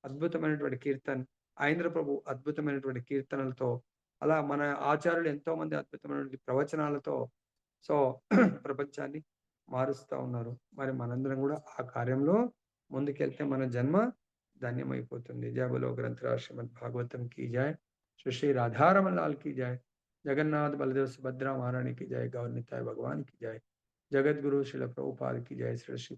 అద్భుతమైనటువంటి కీర్తన్, ఐంద్ర ప్రభు అద్భుతమైనటువంటి కీర్తనలతో, అలా మన ఆచార్యులు ఎంతోమంది అద్భుతమైనటువంటి ప్రవచనాలతో సో, ప్రపంచాన్ని మారుస్తా ఉన్నారు. మరి మనందరం గూడా ఆ కార్యంలో ముందుకెళ్తే మన జన్మ ధన్యమైపోతుంది. జై బోలో గ్రంథరాజ్ శ్రీమద్ భాగవతం की जय। श्री श्री राधा रमन लाल की जय। जगन्नाथ बलदेव सुभद्रा महारानी की जय। गौर निताई भगवान की जय। जगत गुरु श्रील प्रभुपाद की जय। श्री श्री